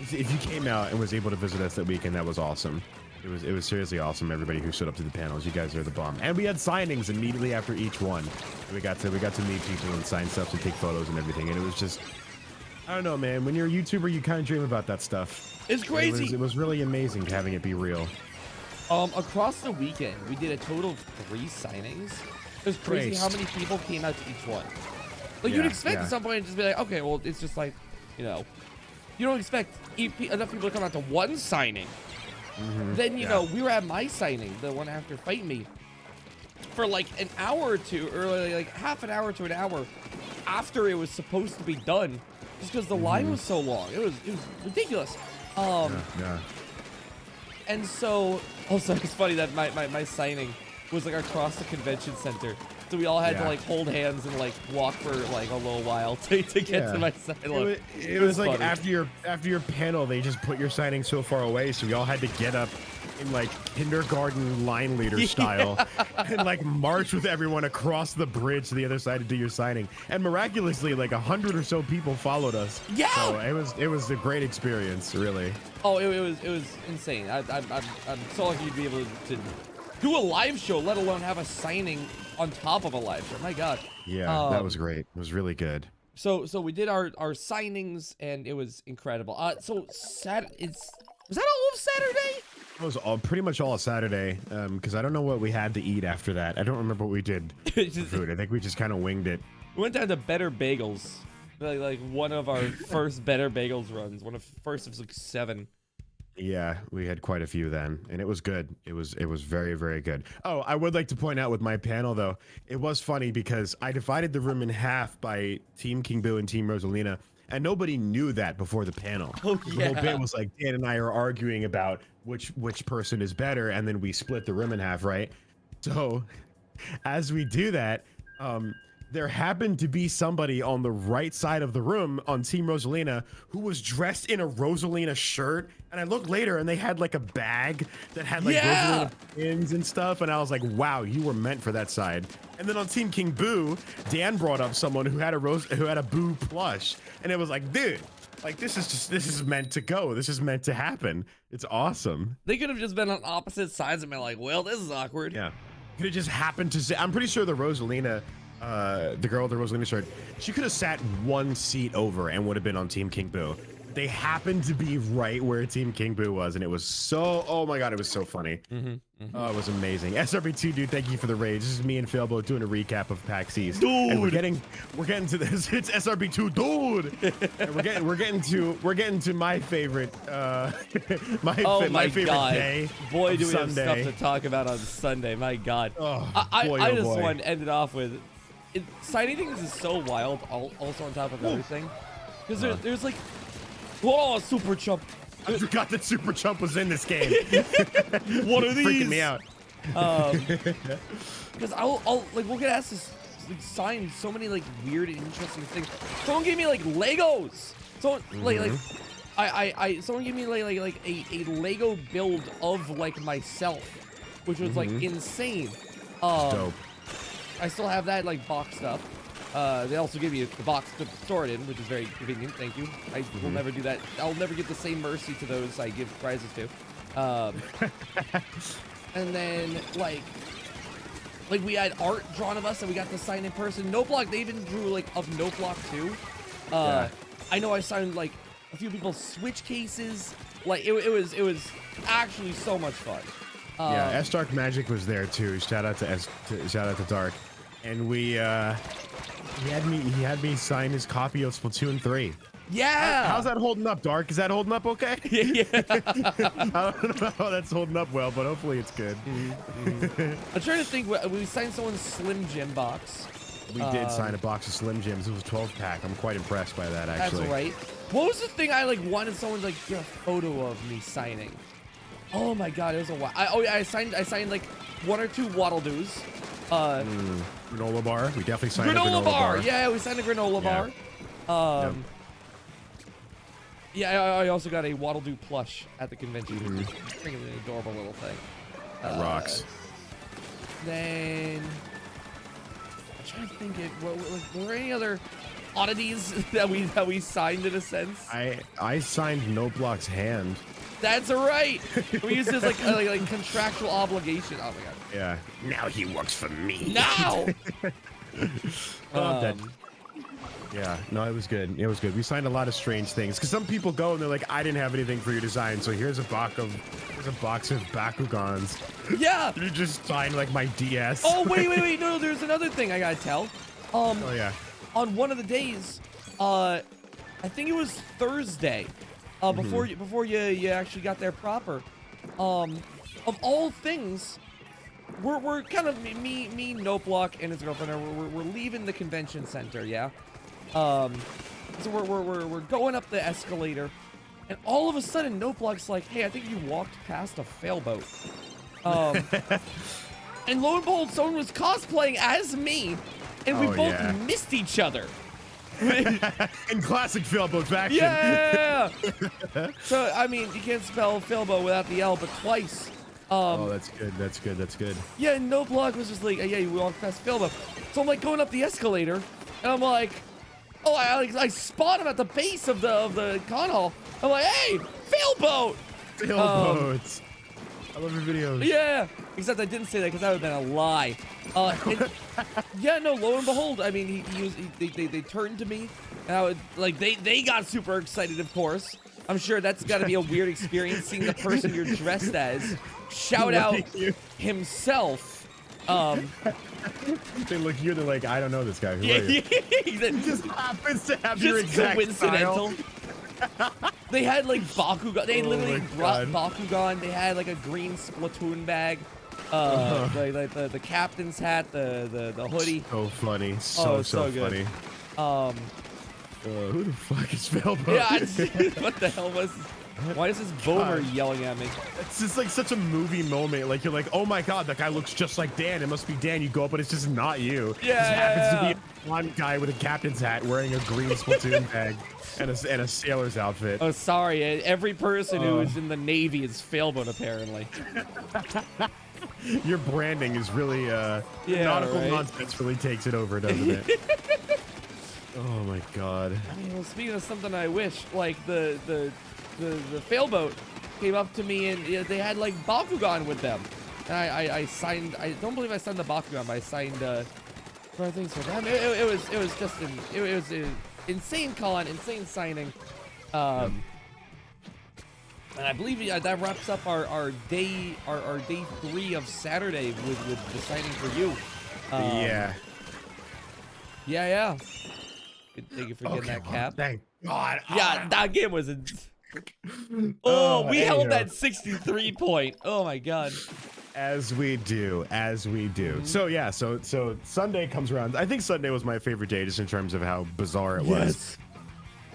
if you came out and was able to visit us that weekend, that was awesome. It was seriously awesome. Everybody who showed up to the panels, you guys are the bomb. And we had signings immediately after each one. We got to meet people and sign stuff and take photos and everything. And it was just, I don't know, man. When you're a YouTuber, you kind of dream about that stuff. It's crazy. It was really amazing having it be real. Across the weekend, we did a total of 3 signings. It was crazy how many people came out to each one. Like, you'd expect at some point to just be like, okay, well, it's just like, you know, you don't expect enough people to come out to one signing. Then, you know, we were at my signing, the one after Fight Me, for like an hour or two, or like half an hour to an hour after it was supposed to be done, just because the line was so long. It was ridiculous. And so, also, it's funny that my signing was like across the convention center. So we all had to like hold hands and like walk for like a little while to get to my signing. It was like after your panel, they just put your signing so far away, so we all had to get up in like kindergarten line leader style and like march with everyone across the bridge to the other side to do your signing. And miraculously, like 100 or so people followed us. Yeah. So it was a great experience, really. Oh, it was insane. I'm so lucky to be able to do a live show, let alone have a signing on top of a live show. My God. Yeah, that was great. It was really good. So we did our signings, and it was incredible. So was that all of Saturday? It was pretty much all Saturday, because I don't know what we had to eat after that. I don't remember what we did for food. I think we just kind of winged it. We went down to Better Bagels, like one of our first Better Bagels runs, first of like 7. Yeah, we had quite a few then, and it was good. It was very, very good. Oh, I would like to point out with my panel though, it was funny because I divided the room in half by Team King Boo and Team Rosalina, and nobody knew that before the panel. Oh, yeah. The whole bit was like Dan and I are arguing about which person is better, and then we split the room in half, right? So as we do that, there happened to be somebody on the right side of the room on Team Rosalina who was dressed in a Rosalina shirt, and I looked later and they had like a bag that had like Rosalina pins and stuff, and I was like, wow, you were meant for that side. And then on Team King Boo, Dan brought up someone who had a Boo plush, and it was like, dude, like this is meant to go. This is meant to happen. It's awesome. They could have just been on opposite sides and been like, well, this is awkward. Yeah, could have just happened to say. I'm pretty sure the Rosalina. The girl with the Rosalina shirt, she could have sat one seat over and would have been on Team King Boo. They happened to be right where Team King Boo was, and it was so, oh my God, it was so funny. Oh, it was amazing. SRB2, dude, thank you for the rage. This is me and Philbo doing a recap of PAX East. Dude, and we're getting to this. It's SRB2, dude. And we're getting to my favorite, my favorite day. Boy, do we Sunday. have stuff to talk about on Sunday. My God. I just want to end it off with. Signing things is so wild, also on top of everything. Because there's like, oh, Super Chump. I forgot that Super Chump was in this game. What are these? Freaking me out. Because we'll get asked to sign so many like weird and interesting things. Someone gave me like Legos. Someone someone gave me like a Lego build of like myself, which was like insane. Dope. I still have that like boxed up. They also give you the box to store it in, which is very convenient. Thank you. I will never do that. I'll never give the same mercy to those I give prizes to. And then like we had art drawn of us and we got to sign in person. Note block. They even drew like of Note block too. I know I signed like a few people's Switch cases. Like it was actually so much fun. Yeah, S Dark Magic was there too. Shout out to Dark, and he had me sign his copy of Splatoon 3. Yeah. How's that holding up, Dark? Is that holding up okay? Yeah. I don't know how that's holding up well, but hopefully it's good. I'm trying to think. We signed someone's Slim Jim box. We did sign a box of Slim Jims. It was a 12-pack. I'm quite impressed by that, actually. That's right. What was the thing I like wanted someone to like get a photo of me signing? Oh my God, it was a while. I signed like 1 or 2 Waddle Doos. Granola bar. We definitely signed a granola bar. Yeah, we signed a granola bar. Yeah, I also got a Waddle Doo plush at the convention. Freaking an adorable little thing. That rocks. Then I'm trying to think. Were there any other oddities that we signed in a sense? I signed No Block's hand. That's right. We used this like contractual obligation. Oh my God. Yeah. Now he works for me. Now. Yeah. No, it was good. It was good. We signed a lot of strange things because some people go and they're like, I didn't have anything for you to sign, so here's a box of Bakugans. Yeah. You just signed like my DS. Oh wait. No, there's another thing I gotta tell. Oh yeah. On one of the days, I think it was Thursday. before you actually got there proper. Of all things, we're kind of me, Nopeblock, and his girlfriend. We're leaving the convention center, yeah. So we're going up the escalator, and all of a sudden, Nopeblock's like, "Hey, I think you walked past a failboat." And lo and behold, someone was cosplaying as me, and we both missed each other. In classic failboat fashion. Yeah. So I mean, you can't spell failboat without the L, but twice. Oh, that's good. That's good. That's good. Yeah, and Nopeblock was just like, yeah, you walked past failboat. So I'm like going up the escalator, and I'm like, oh, I spot him at the base of the con hall. I'm like, hey, failboat. Failboats. I love your videos. Yeah, except I didn't say that because that would have been a lie. Yeah, no, lo and behold, I mean, they turned to me, and I would, like, they got super excited, of course. I'm sure that's got to be a weird experience seeing the person you're dressed as shout out himself. They look you, they're like, I don't know this guy. Who are you? He just happens to have your exact coincidental. They had like Bakugan. They literally brought God. Bakugan. They had like a green Splatoon bag, like the captain's hat, the hoodie. So funny, so good. funny. Who the fuck is Failboat? Yeah, what the hell was? Why is this boomer yelling at me? It's just like such a movie moment. Like you're like, oh my god, that guy looks just like Dan. It must be Dan. You go up, but it's just not you. Yeah, it just happens to be one guy with a captain's hat wearing a green Splatoon bag and a sailor's outfit. Oh, sorry. Every person who is in the Navy is Failboat, apparently. Your branding is really nautical nonsense really takes it over, doesn't it? Oh my god. I mean, well, speaking of something I wish, like the Failboat came up to me and they had like Bakugan with them. And I signed, I don't believe I signed the Bakugan, but I signed things for them. It was just an insane con, insane signing. And I believe that wraps up our day 3 of Saturday with the signing for you. Yeah. Thank you for getting that cap. Thank God. Yeah, that game was we held that 63 point. Oh my god. As we do. So yeah, so Sunday comes around. I think Sunday was my favorite day just in terms of how bizarre it was.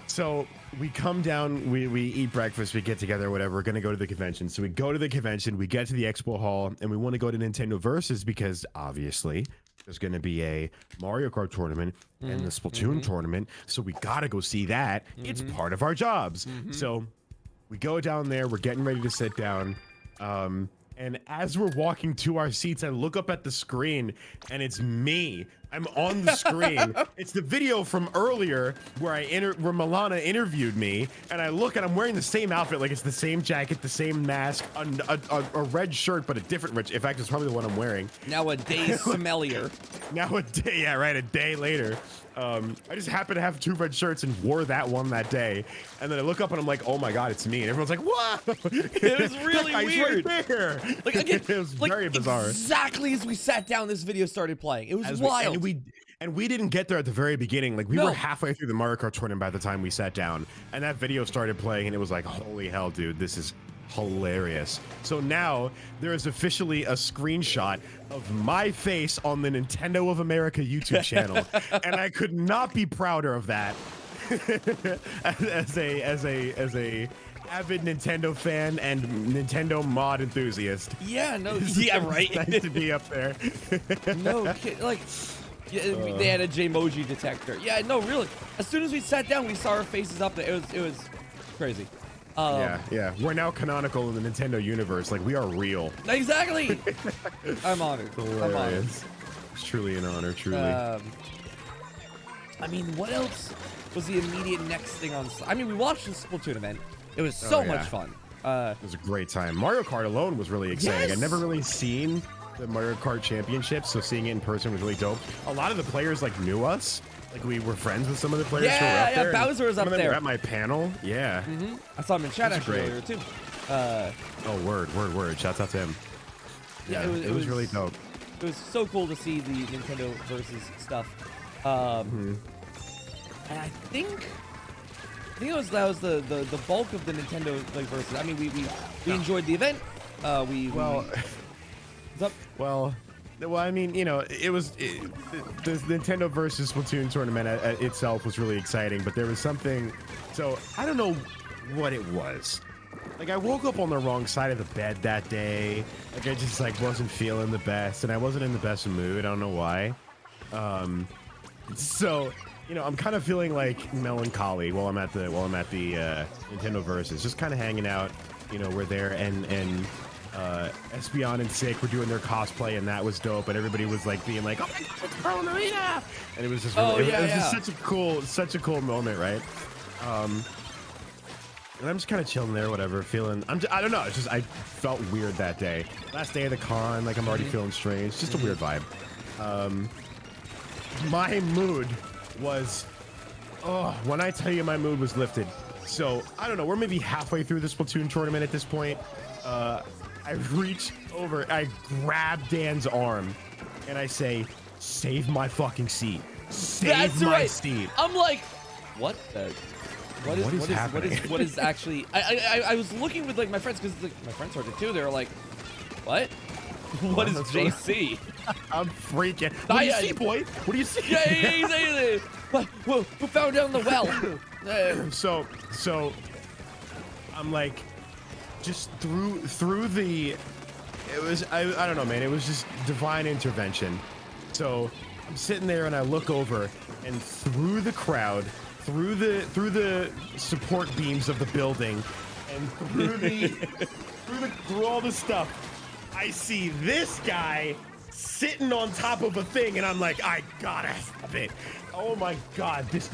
So we come down, we eat breakfast, we get together, whatever. We're gonna go to the convention. So we go to the convention, we get to the expo hall, and we want to go to Nintendo Versus because obviously there's gonna be a Mario Kart tournament and the Splatoon tournament. So we gotta go see that. It's part of our jobs. So we go down there, we're getting ready to sit down. And as we're walking to our seats, I look up at the screen and it's me. I'm on the screen. It's the video from earlier where where Milana interviewed me, and I look and I'm wearing the same outfit, like it's the same jacket, the same mask, a red shirt, but a different red. In fact, it's probably the one I'm wearing. Now a day smellier. Now a day, yeah, right, a day later. I just happened to have 2 red shirts and wore that one that day. And then I look up and I'm like, oh my god, it's me. And everyone's like, what? It was really weird. Right there. Like, again, it was very bizarre. Exactly as we sat down, this video started playing. It was wild. And we didn't get there at the very beginning. Like we were halfway through the Mario Kart tournament by the time we sat down. And that video started playing and it was like, holy hell, dude, this is hilarious. So now there is officially a screenshot of my face on the Nintendo of America YouTube channel. And I could not be prouder of that. as a avid Nintendo fan and Nintendo mod enthusiast. Yeah, no, yeah, right. It's nice to be up there. No kid, like, yeah, they had a Jaymoji detector. Yeah, no, really. As soon as we sat down, we saw our faces up there. It was crazy. Yeah. We're now canonical in the Nintendo universe. Like, we are real. Exactly. I'm honored. Hilarious. It's truly an honor, truly. I mean, what else was the immediate next thing on? I mean, we watched the Splatoon event. It was so much fun. It was a great time. Mario Kart alone was really exciting. Yes! I'd never really seen the Mario Kart Championship, so seeing it in person was really dope. A lot of the players like knew us. Like we were friends with some of the players who were up there. Yeah, Bowser was up there. Were at my panel. Yeah. I saw him in chat actually earlier too. Oh, word. Shouts out to him. Yeah, it was really dope. It was so cool to see the Nintendo Versus stuff. And I think I think that was the bulk of the Nintendo like versus. I mean, we enjoyed the event. What's up? Well, I mean, you know, the Nintendo versus Splatoon tournament itself was really exciting, but there was something. So I don't know what it was. Like, I woke up on the wrong side of the bed that day. Like, I just like wasn't feeling the best, and I wasn't in the best mood. I don't know why. So, you know, I'm kind of feeling like melancholy while I'm at the Nintendo versus, just kind of hanging out. You know, we're there, and Espeon and Sick were doing their cosplay, and that was dope. And everybody was like being like, "Oh my God, it's Pro Marina!" And it was just really, it was just such a cool moment, right? And I'm just kind of chilling there, whatever, feeling. I don't know. It's just I felt weird that day. Last day of the con, like I'm already feeling strange. Just a weird vibe. My mood was, when I tell you my mood was lifted. So I don't know. We're maybe halfway through the Splatoon tournament at this point. I reach over, I grab Dan's arm, and I say, "Save my fucking seat. Save my seat." I'm like, what the? What is happening? What is actually? I was looking with like my friends because like, my friends heard it too. They were like, "What? What is JC?" I'm freaking. What do you see, boy? What do you see? Yeah. Who fell down the well? So, I'm like, just through the. It was I don't know, man. It was just divine intervention. So I'm sitting there and I look over, and through the crowd. Through the support beams of the building, and through all the stuff, I see this guy sitting on top of a thing, and I'm like, I gotta have it. Oh my God, he's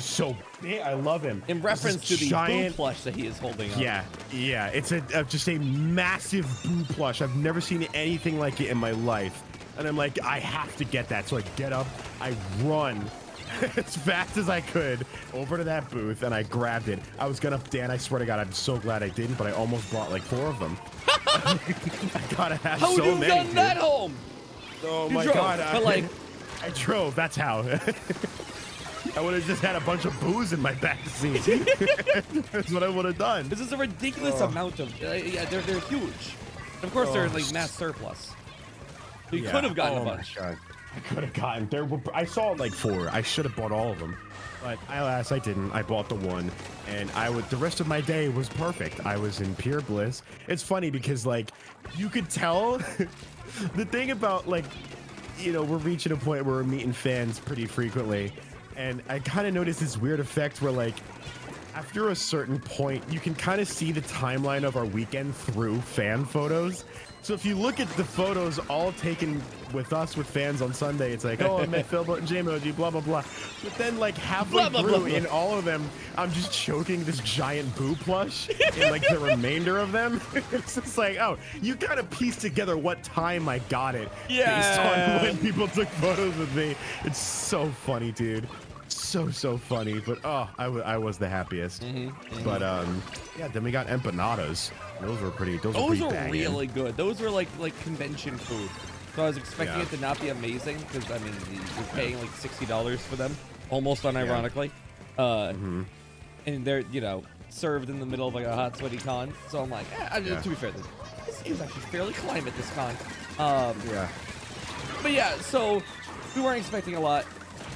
so big. I love him. In reference to the Boo plush that he is holding up. Yeah, it's just a massive Boo plush. I've never seen anything like it in my life, and I'm like, I have to get that. So I get up, I run as fast as I could over to that booth, and I grabbed it. I was gonna, Dan, I swear to God, I'm so glad I didn't, but I almost brought like 4 of them. I gotta have so many. How would you have done that home? Oh you my drove, God. But like, I drove, that's how. I would have just had a bunch of booze in my back seat. That's what I would have done. This is a ridiculous amount of, yeah, they're huge. Of course, they're in like mass surplus. So you could have gotten a bunch. I could have gotten there. I saw like 4. I should have bought all of them, but alas, I didn't. I bought the 1, and the rest of my day was perfect. I was in pure bliss. It's funny because like you could tell the thing about like, you know, we're reaching a point where we're meeting fans pretty frequently, and I kind of noticed this weird effect where like after a certain point, you can kind of see the timeline of our weekend through fan photos. So if you look at the photos all taken with us with fans on Sunday, it's like, oh, I met Philbot and Jaymoji, blah, blah, blah. But then like halfway through in all of them, I'm just choking this giant Boo plush in like the remainder of them. It's just like, oh, you kind of piece together what time I got it based on when people took photos with me. It's so funny, dude. So funny. But I was the happiest. But yeah, then we got empanadas. Those were pretty. Those were really good. Those were like convention food. So I was expecting it to not be amazing because I mean you're paying like $60 for them, almost unironically. And they're served in the middle of like a hot sweaty con. So I'm like, to be fair, this is actually fairly climate this con. But yeah, so we weren't expecting a lot,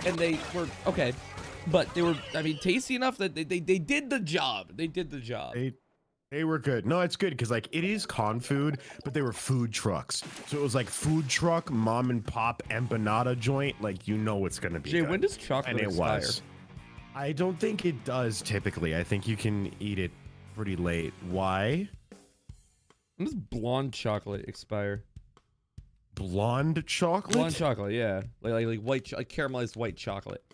and they were okay, but they were tasty enough that they did the job. They did the job. They were good. No, it's good because like it is con food, but they were food trucks. So it was like food truck, mom and pop empanada joint. Like it's gonna be. Jay, good. when does chocolate expire? I don't think it does typically. I think you can eat it pretty late. Why? When does blonde chocolate expire? Blonde chocolate? Blonde chocolate, yeah, like white, like caramelized white chocolate.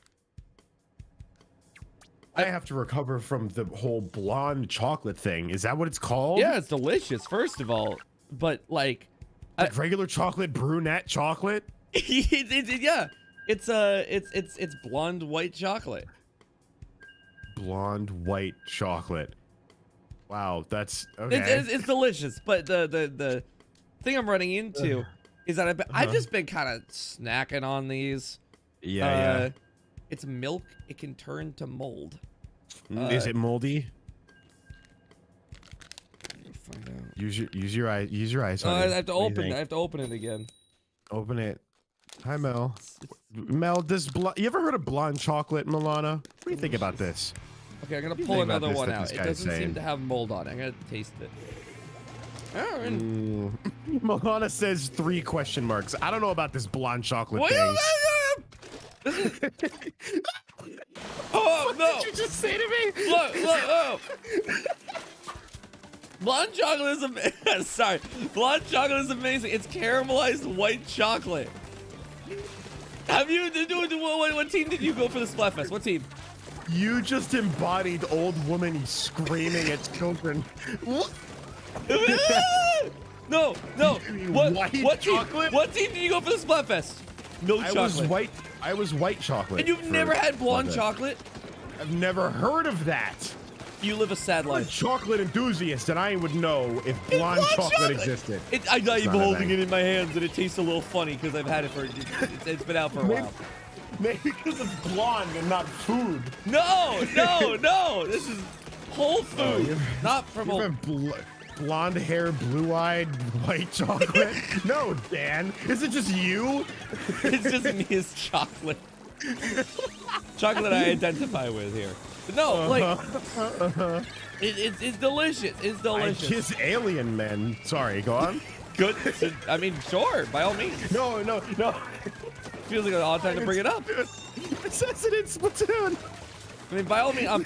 I have to recover from the whole blonde chocolate thing. Is that what it's called? Yeah, it's delicious, first of all. But like regular chocolate, brunette chocolate? Yeah. It's blonde white chocolate. Blonde white chocolate. Wow, that's okay. It's delicious, but the thing I'm running into is that I've just been kind of snacking on these. Yeah. It's milk. It can turn to mold. Is it moldy? Find out. Use your eyes. I honey. have to What do you open. think? I have to open it again. Open it. Hi, Mel. Mel, you ever heard of blonde chocolate, Milana? What do you think about this? Okay, I'm gonna do you pull think about another this one that out. this It guy's doesn't seem saying? to have mold on it. I'm gonna taste it. Oh, and Milana says 3 question marks. I don't know about this blonde chocolate What? thing. Oh no! What did you just say to me? Look! Oh! Blonde chocolate is amazing. Sorry, blonde chocolate is amazing. It's caramelized white chocolate. Have you? What team did you go for the Splatfest? What team? You just embodied old woman screaming at children. What? No. mean What white team? chocolate? What team did you go for the Splatfest? No chocolate. I was white chocolate. And you've for never had blonde Splatfest. chocolate? I've never heard of that. You live a sad I'm a life. chocolate enthusiast, and I would know if blonde chocolate existed. I'm not even not a holding thing. it in my hands, and it tastes a little funny because I've had it for. It's been out for a while. Maybe because it's blonde and not food. No. This is whole food, not from You old. have blonde hair, blue-eyed, white chocolate. No, Dan. Is it just you? It's just me as chocolate. Chocolate I identify with here. But no, like it's delicious. It's I delicious. kiss alien men. Sorry, go on. Good. I mean, sure, by all means. No. Feels like an odd time to bring it up. It says it in Splatoon. I mean, by all means, I'm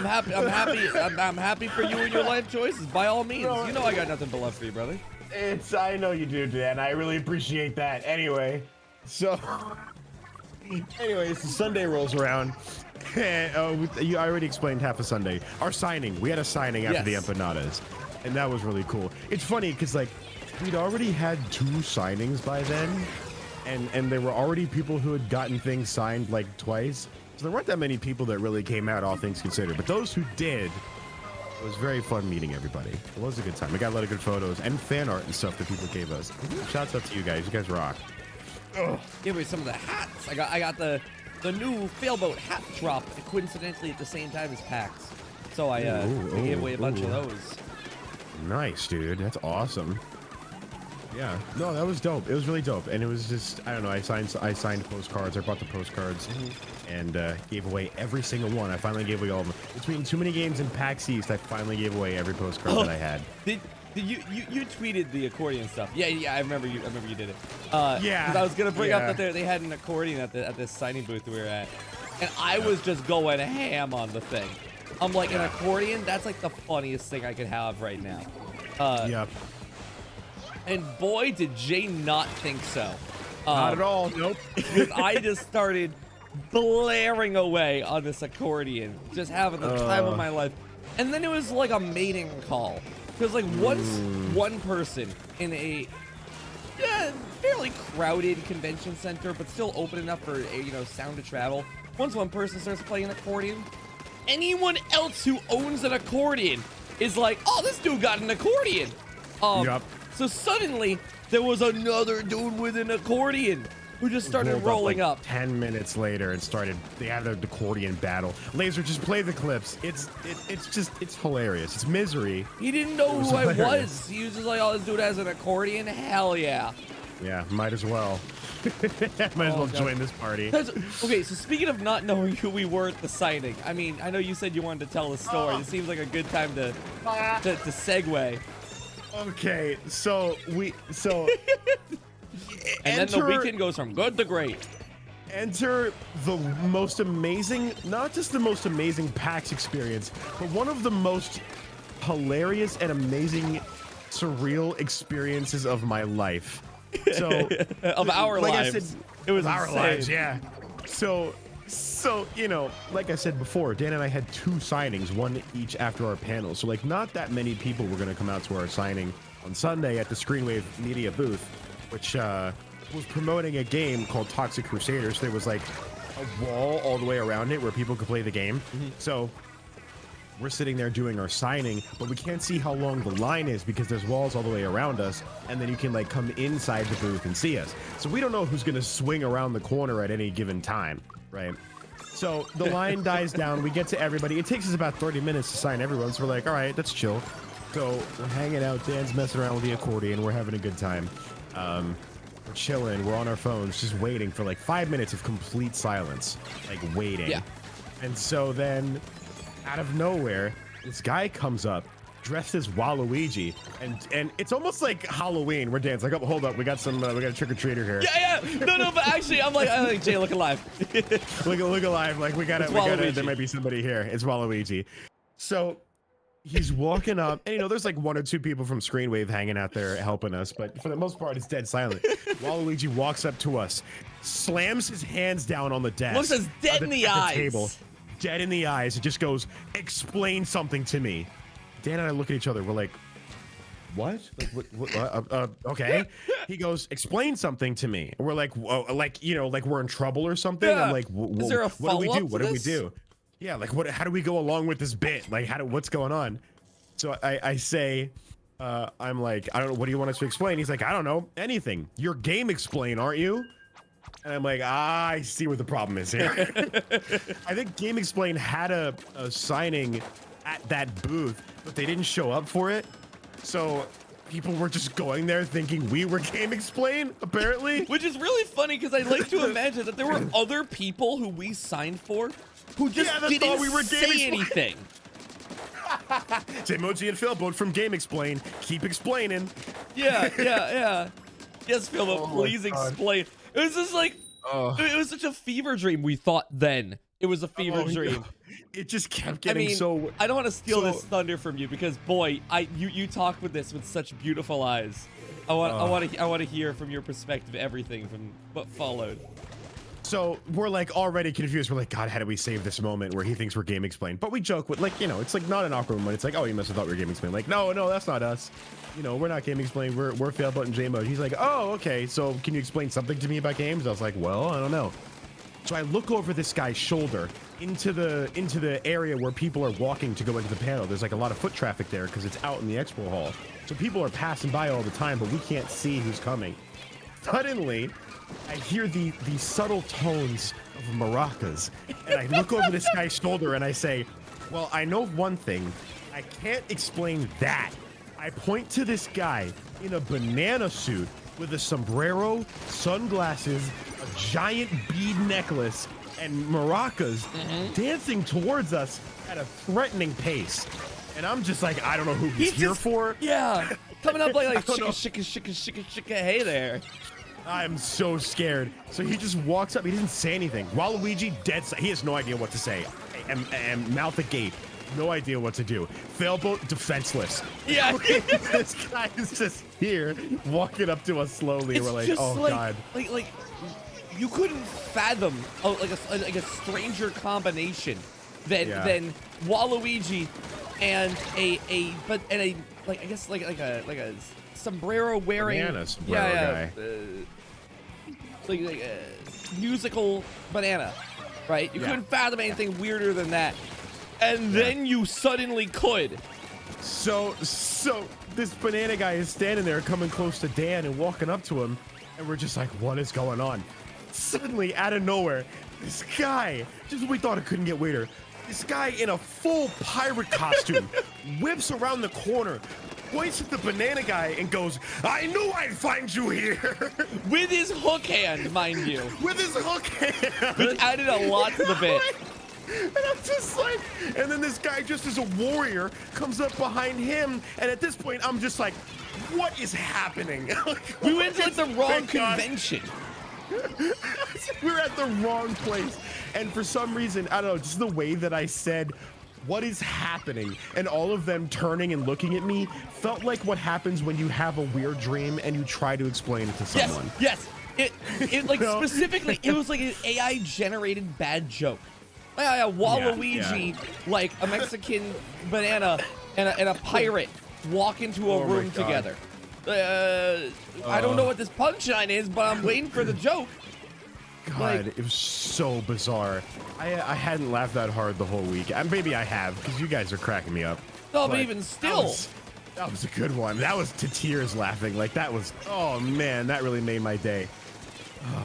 happy. I'm happy for you and your life choices. By all means, you know I got nothing but love for you, brother. I know you do, Dan. I really appreciate that. Anyway, so Sunday rolls around. And, I already explained half a Sunday. Our signing. We had a signing after the Yes. empanadas, and that was really cool. It's funny because like we'd already had 2 signings by then, and there were already people who had gotten things signed like twice. So there weren't that many people that really came out, all things considered. But those who did, it was very fun meeting everybody. It was a good time. We got a lot of good photos and fan art and stuff that people gave us. Shouts out to you guys. You guys rock. Give me some of the hats. I got the new Failboat hat drop coincidentally at the same time as PAX. So I gave away a bunch of those. Nice, dude. That's awesome. Yeah. No, that was dope. It was really dope. And it was just, I don't know, I signed postcards. I brought the postcards and gave away every single one. I finally gave away all of them. Between too many games and PAX East, I finally gave away every postcard that I had. Did you tweeted the accordion stuff? Yeah. I remember you did it. Yeah. 'Cause I was gonna bring yeah. up that they had an accordion at this signing booth we were at, and I was just going ham on the thing. I'm like, an accordion? That's like the funniest thing I could have right now. Yep. And boy, did Jay not think so. Not at all. Nope. Because I just started blaring away on this accordion, just having the time of my life. And then it was like a mating call. Because like once one person in a fairly crowded convention center, but still open enough for sound to travel. Once one person starts playing an accordion, anyone else who owns an accordion is like, oh, this dude got an accordion. Yep. So suddenly there was another dude with an accordion who just started Rolled rolling like up. 10 minutes later and they had an accordion battle. Laser, just play the clips. It's hilarious. It's misery. He didn't know who I hilarious. was. He was just like, oh, this dude has an accordion. Hell yeah. Yeah, might as well. Might as well join this party. Okay, so speaking of not knowing who we were at the signing, I mean, I know you said you wanted to tell the story. It seems like a good time to segue. Okay, so And then the weekend goes from good to great. Enter the most amazing, not just the most amazing PAX experience, but one of the most hilarious and amazing surreal experiences of my life. So Of our like lives. I said, It was our insane. lives, yeah. So like I said before, Dan and I had 2 signings, one each after our panel. So like not that many people were gonna come out to our signing on Sunday at the Screenwave Media booth, which was promoting a game called Toxic Crusaders. There was like a wall all the way around it where people could play the game. So we're sitting there doing our signing, but we can't see how long the line is because there's walls all the way around us, and then you can like come inside the booth and see us. So we don't know who's gonna swing around the corner at any given time, right? So the line dies down. We get to everybody. It takes us about 30 minutes to sign everyone. So we're like, all right, that's chill. So we're hanging out. Dan's messing around with the accordion. We're having a good time. We're chilling. We're on our phones, just waiting for like 5 minutes of complete silence, like waiting. Yeah. And so then, out of nowhere, this guy comes up dressed as Waluigi, and it's almost like Halloween where Dan's like, oh, hold up, we got a trick-or-treater here. Yeah. No, but actually, I'm like, Jay, look alive. look alive. Like we gotta, there might be somebody here. It's Waluigi. So he's walking up, and there's like 1 or 2 people from Screenwave hanging out there helping us, but for the most part, it's dead silent. Waluigi walks up to us, slams his hands down on the desk. Looks us dead in the eyes. Table, dead in the eyes. It just goes, explain something to me. Dan and I look at each other. We're like, what? Like, okay. He goes, explain something to me. And we're like, whoa, like we're in trouble or something. Yeah. I'm like, is there a what do we do? What do we this? do? Yeah, like how do we go along with this bit? Like what's going on? So I say, I'm like, I don't know, what do you want us to explain? He's like, I don't know, anything. You're game explain, aren't you? And I'm like, I see what the problem is here. I think Game Explain had a signing at that booth, but they didn't show up for it. So people were just going there thinking we were Game Explain, apparently. Which is really funny because I like to imagine that there were other people who we signed for who just didn't say anything. Jaymoji and Phil, both from Game Explain. Keep explaining. Yeah. Yes, Phil, please explain. It was just like, it was such a fever dream we thought then. It was a fever dream. No. It just kept getting so... I don't want to steal this thunder from you because, boy, you talk with this with such beautiful eyes. I want to hear from your perspective everything from what followed. So we're like already confused. We're like, God, how do we save this moment where he thinks we're Game Explain? But we joke with, like, it's like not an awkward moment. It's like, oh, you must have thought we were Game Explain. Like, no, that's not us. We're not Game Explain. We're Fail Button Jaymoji. He's like, oh, okay. So can you explain something to me about games? I was like, well, I don't know. So I look over this guy's shoulder into the area where people are walking to go into the panel. There's like a lot of foot traffic there because it's out in the expo hall. So people are passing by all the time, but we can't see who's coming. Suddenly, I hear the subtle tones of maracas, and I look over this guy's shoulder and I say, well, I know one thing. I can't explain that. I point to this guy in a banana suit with a sombrero, sunglasses, a giant bead necklace, and maracas dancing towards us at a threatening pace. And I'm just like, I don't know who he's here for. Yeah, coming up like shika, hey there. I'm so scared. So he just walks up. He doesn't say anything. Waluigi, he has no idea what to say. And mouth agape. No idea what to do. Failboat, defenseless. Yeah. This guy is just here, walking up to us slowly. We're like, oh, God. Like, you couldn't fathom like a stranger combination than Waluigi and a sombrero wearing guy. Like a musical banana, right? You couldn't fathom anything weirder than that, and then you suddenly could. So this banana guy is standing there, coming close to Dan and walking up to him, and we're just like, what is going on? Suddenly, out of nowhere, this guy, just when we thought it couldn't get weirder, this guy in a full pirate costume whips around the corner, points at the banana guy, and goes, I knew I'd find you here. With his hook hand, mind you. With his hook hand. Which added a lot to the bit. And I'm just like, and then this guy, just as a warrior, comes up behind him, and at this point, I'm just like, what is happening? We went to like the wrong convention. We're at the wrong place, and for some reason, I don't know, just the way that I said, what is happening, and all of them turning and looking at me felt like what happens when you have a weird dream and you try to explain it to someone. Yes. It like specifically, it was like an AI generated bad joke. Waluigi, like a Mexican banana and a pirate walk into a room together. I don't know what this punchline is, but I'm waiting for the joke. God, it was so bizarre. I hadn't laughed that hard the whole week. Maybe I have, because you guys are cracking me up. No, but even still. That was a good one. That was to tears laughing. Like, that was, oh man, that really made my day.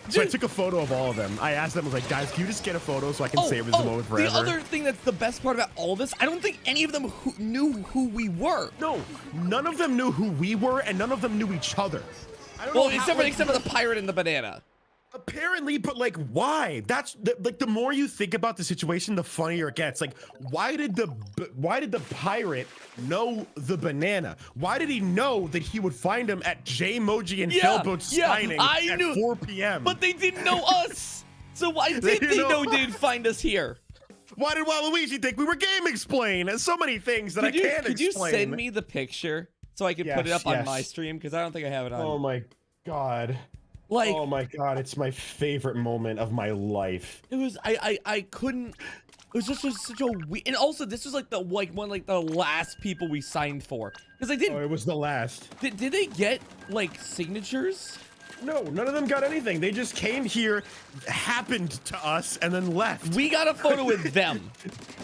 So I took a photo of all of them. I asked them, I was like, guys, can you just get a photo so I can savor this moment forever? The other thing that's the best part about all this, I don't think any of them knew who we were. No, none of them knew who we were, and none of them knew each other. I don't know except for the pirate and the banana. Apparently, but like, why? That's like the more you think about the situation, the funnier it gets. Like, why did the pirate know the banana? Why did he know that he would find him at Jaymoji and Failboat signing at 4 p.m.? But they didn't know us. So why did they know they'd find us here? Why did Waluigi think we were Game Explain? And so many things that I can't explain. Could you send me the picture so I can put it up on my stream? Because I don't think I have it on. Oh my god. Like, oh my god, it's my favorite moment of my life. It was I couldn't. It was just such a weird. And also, this was like the the last people we signed for, because I didn't. Oh, it was the last. Did they get like signatures? No, none of them got anything. They just came here, happened to us, and then left. We got a photo with them.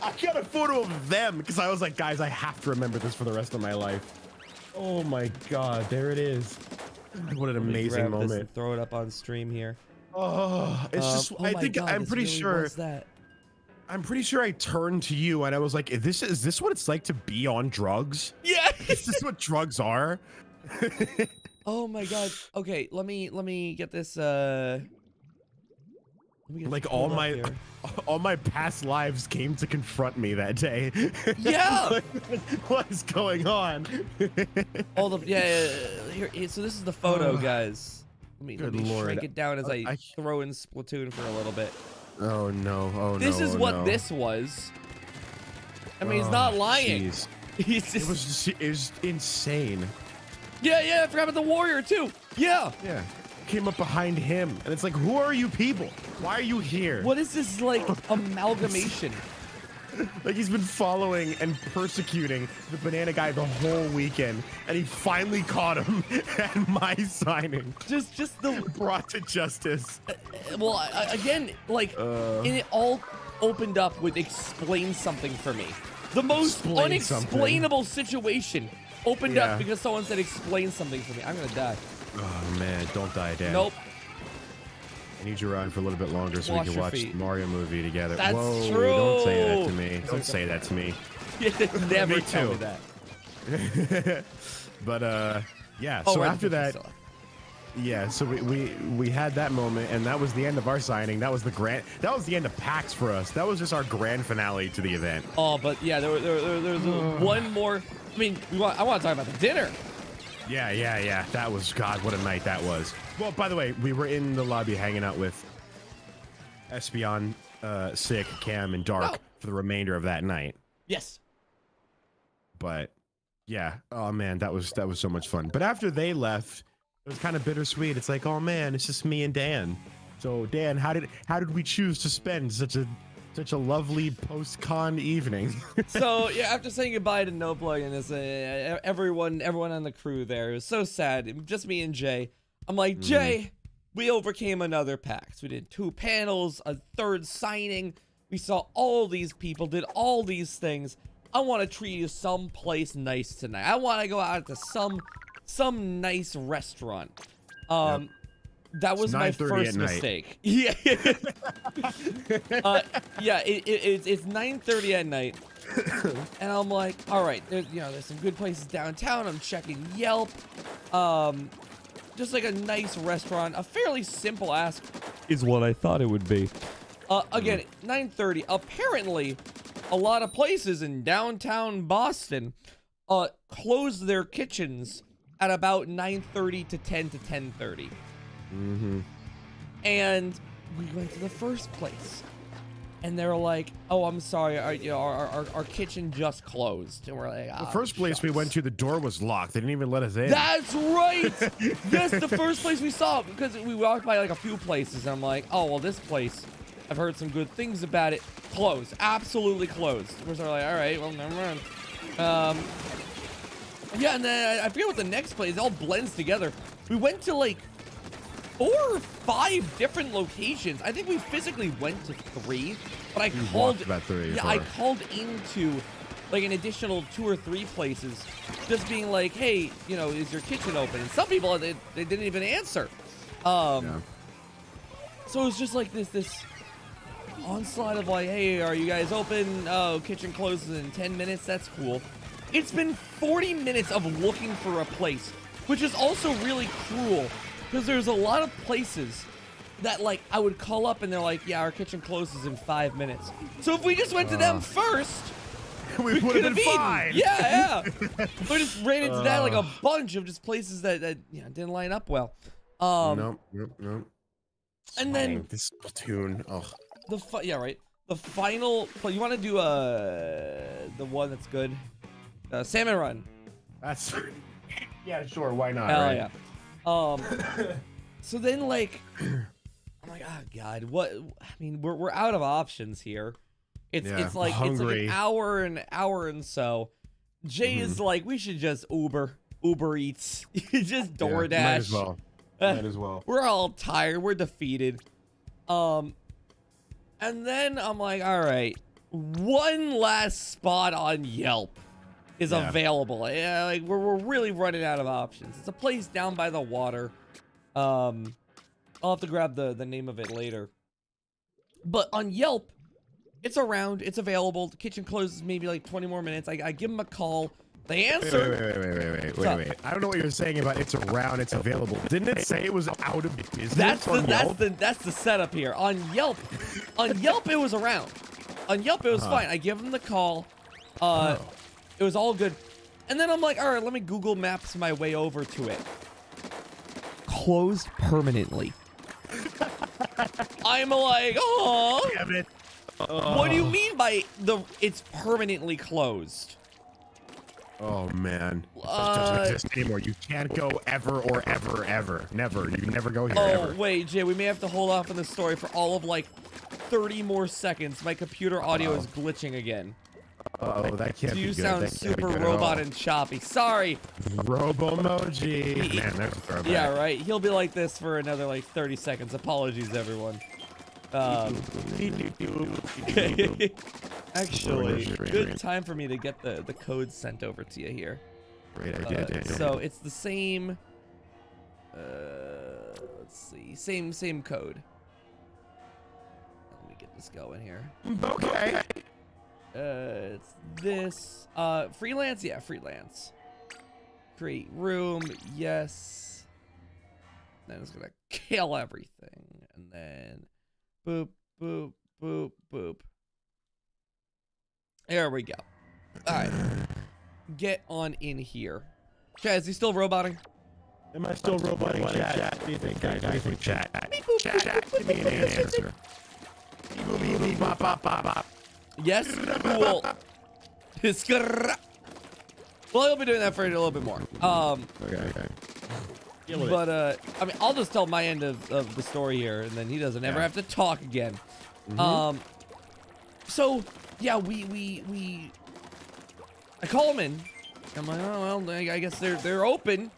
I got a photo of them because I was like, guys, I have to remember this for the rest of my life. Oh my god, there it is. What an amazing moment. Throw it up on stream here. Oh, it's just. I'm pretty sure. I'm pretty sure I turned to you and I was like, is this what it's like to be on drugs? Yeah. Is this what drugs are? Oh my god. Okay, let me get this. Like all my past lives came to confront me that day. Yeah. What is going on? All the here. So this is the photo, guys. Let me shrink it down as I throw in Splatoon for a little bit. Oh no! Oh no! This is what this was. I mean, he's not lying. He's just... It was insane. Yeah. I forgot about the warrior too. Yeah. Came up behind him, and it's like, who are you people? Why are you here? What is this like amalgamation? Like he's been following and persecuting the banana guy the whole weekend, and he finally caught him at my signing. Just the brought to justice. Well, again, like, and it all opened up with explain something for me. The most unexplainable situation opened up because someone said explain something for me. I'm gonna die. Oh man, don't die, Dan. Nope. I need you around for a little bit longer so we can watch the Mario movie together. That's Whoa, true. Don't say that to me. Don't say that to me. Never tell me that. But yeah. So after that, so we had that moment, and that was the end of our signing. That was the end of PAX for us. That was just our grand finale to the event. Oh, but yeah, there's one more. I mean, I want to talk about the dinner. Yeah. That was, God, what a night that was. Well, by the way, we were in the lobby hanging out with Espion, Sick, Cam, and Dark for the remainder of that night. Yes. But yeah, oh man, that was so much fun. But after they left, it was kind of bittersweet. It's like, oh man, it's just me and Dan. So Dan, how did we choose to spend such a lovely post-con evening? So yeah, after saying goodbye to No Plug and everyone on the crew there, it was so sad. Just me and Jay. I'm like, Jay, we overcame another PAX. We did 2 panels, a 3rd signing. We saw all these people, did all these things. I want to treat you someplace nice tonight. I want to go out to some nice restaurant. That was my first mistake. Yeah. It's 9:30 at night. And I'm like, all right, there's some good places downtown. I'm checking Yelp. Just like a nice restaurant, a fairly simple ask is what I thought it would be. Again, 9:30. Apparently, a lot of places in downtown Boston close their kitchens at about 9:30 to 10 to 10:30. And we went to the first place, and they were like, "Oh, I'm sorry, our kitchen just closed." And we're like, "The first place we went to, the door was locked. They didn't even let us in." That's right. Yes, the first place we saw, because we walked by like a few places, and I'm like, "Oh, well, this place, I've heard some good things about it. Closed, absolutely closed." We're sort of like, "All right, well, never mind." Yeah, and then I forget what the next place. It all blends together. We went to like 4 or 5 different locations. I think we physically went to 3, but I called about 3. Yeah, I called into like an additional 2 or 3 places, just being like, "Hey, is your kitchen open?" And some people they didn't even answer. So it's just like this onslaught of like, hey, are you guys open? Oh, kitchen closes in 10 minutes. That's cool. It's been 40 minutes of looking for a place, which is also really cruel because there's a lot of places that like I would call up and they're like, yeah, our kitchen closes in 5 minutes. So if we just went to them first, we would have been fine. Yeah. We just ran into that like a bunch of just places that didn't line up well. Nope. And then this platoon. Oh. The final. You want to do the one that's good, Salmon Run. That's yeah, sure. Why not? Hell right? yeah. So then like, I'm like, oh god, what? I mean, we're out of options here. It's like hungry. It's like an hour and so. Jay is like, we should just Uber Eats, just DoorDash. Might as well. Might as well. We're all tired. We're defeated. And then I'm like, all right, one last spot on Yelp is available. Yeah, like we're really running out of options. It's a place down by the water. I'll have to grab the name of it later. But on Yelp, it's around. It's available. The kitchen closes maybe like 20 more minutes. I give them a call. They answer. Wait. I don't know what you're saying about it's around, it's available. Didn't it say it was out of business? That's the setup here. On Yelp it was around. On Yelp it was fine. I give them the call. It was all good. And then I'm like, all right, let me Google Maps my way over to it. Closed permanently. I'm like, oh. Damn it. What do you mean by it's permanently closed? Oh man, it doesn't exist anymore. You can't go ever or ever. Never. You can never go here ever. Wait, Jay, we may have to hold off on the story for all of like 30 more seconds. My computer audio is glitching again. Oh, that can't be good. You sound super robot and choppy. Sorry. Robo-moji. Man, that's a throwback. Yeah, right. He'll be like this for another like 30 seconds. Apologies, everyone. Actually, good time for me to get the code sent over to you here. Great idea. So it's the same. Let's see, same code. Let me get this going here. Okay. It's this. Freelance, yeah, freelance. Create room, yes. Then it's gonna kill everything, and then. Boop, boop, boop, boop. There we go. All right. Get on in here. Chat, is he still roboting? Am I still roboting? Chat. What do you think, guys? What do you think, chat? Chat, give me an answer. Yes, cool. Well, he'll be doing that for a little bit more. Okay. But I mean, I'll just tell my end of the story here, and then he doesn't ever have to talk again. So yeah, I call him in. I'm like, oh well, I guess they're open.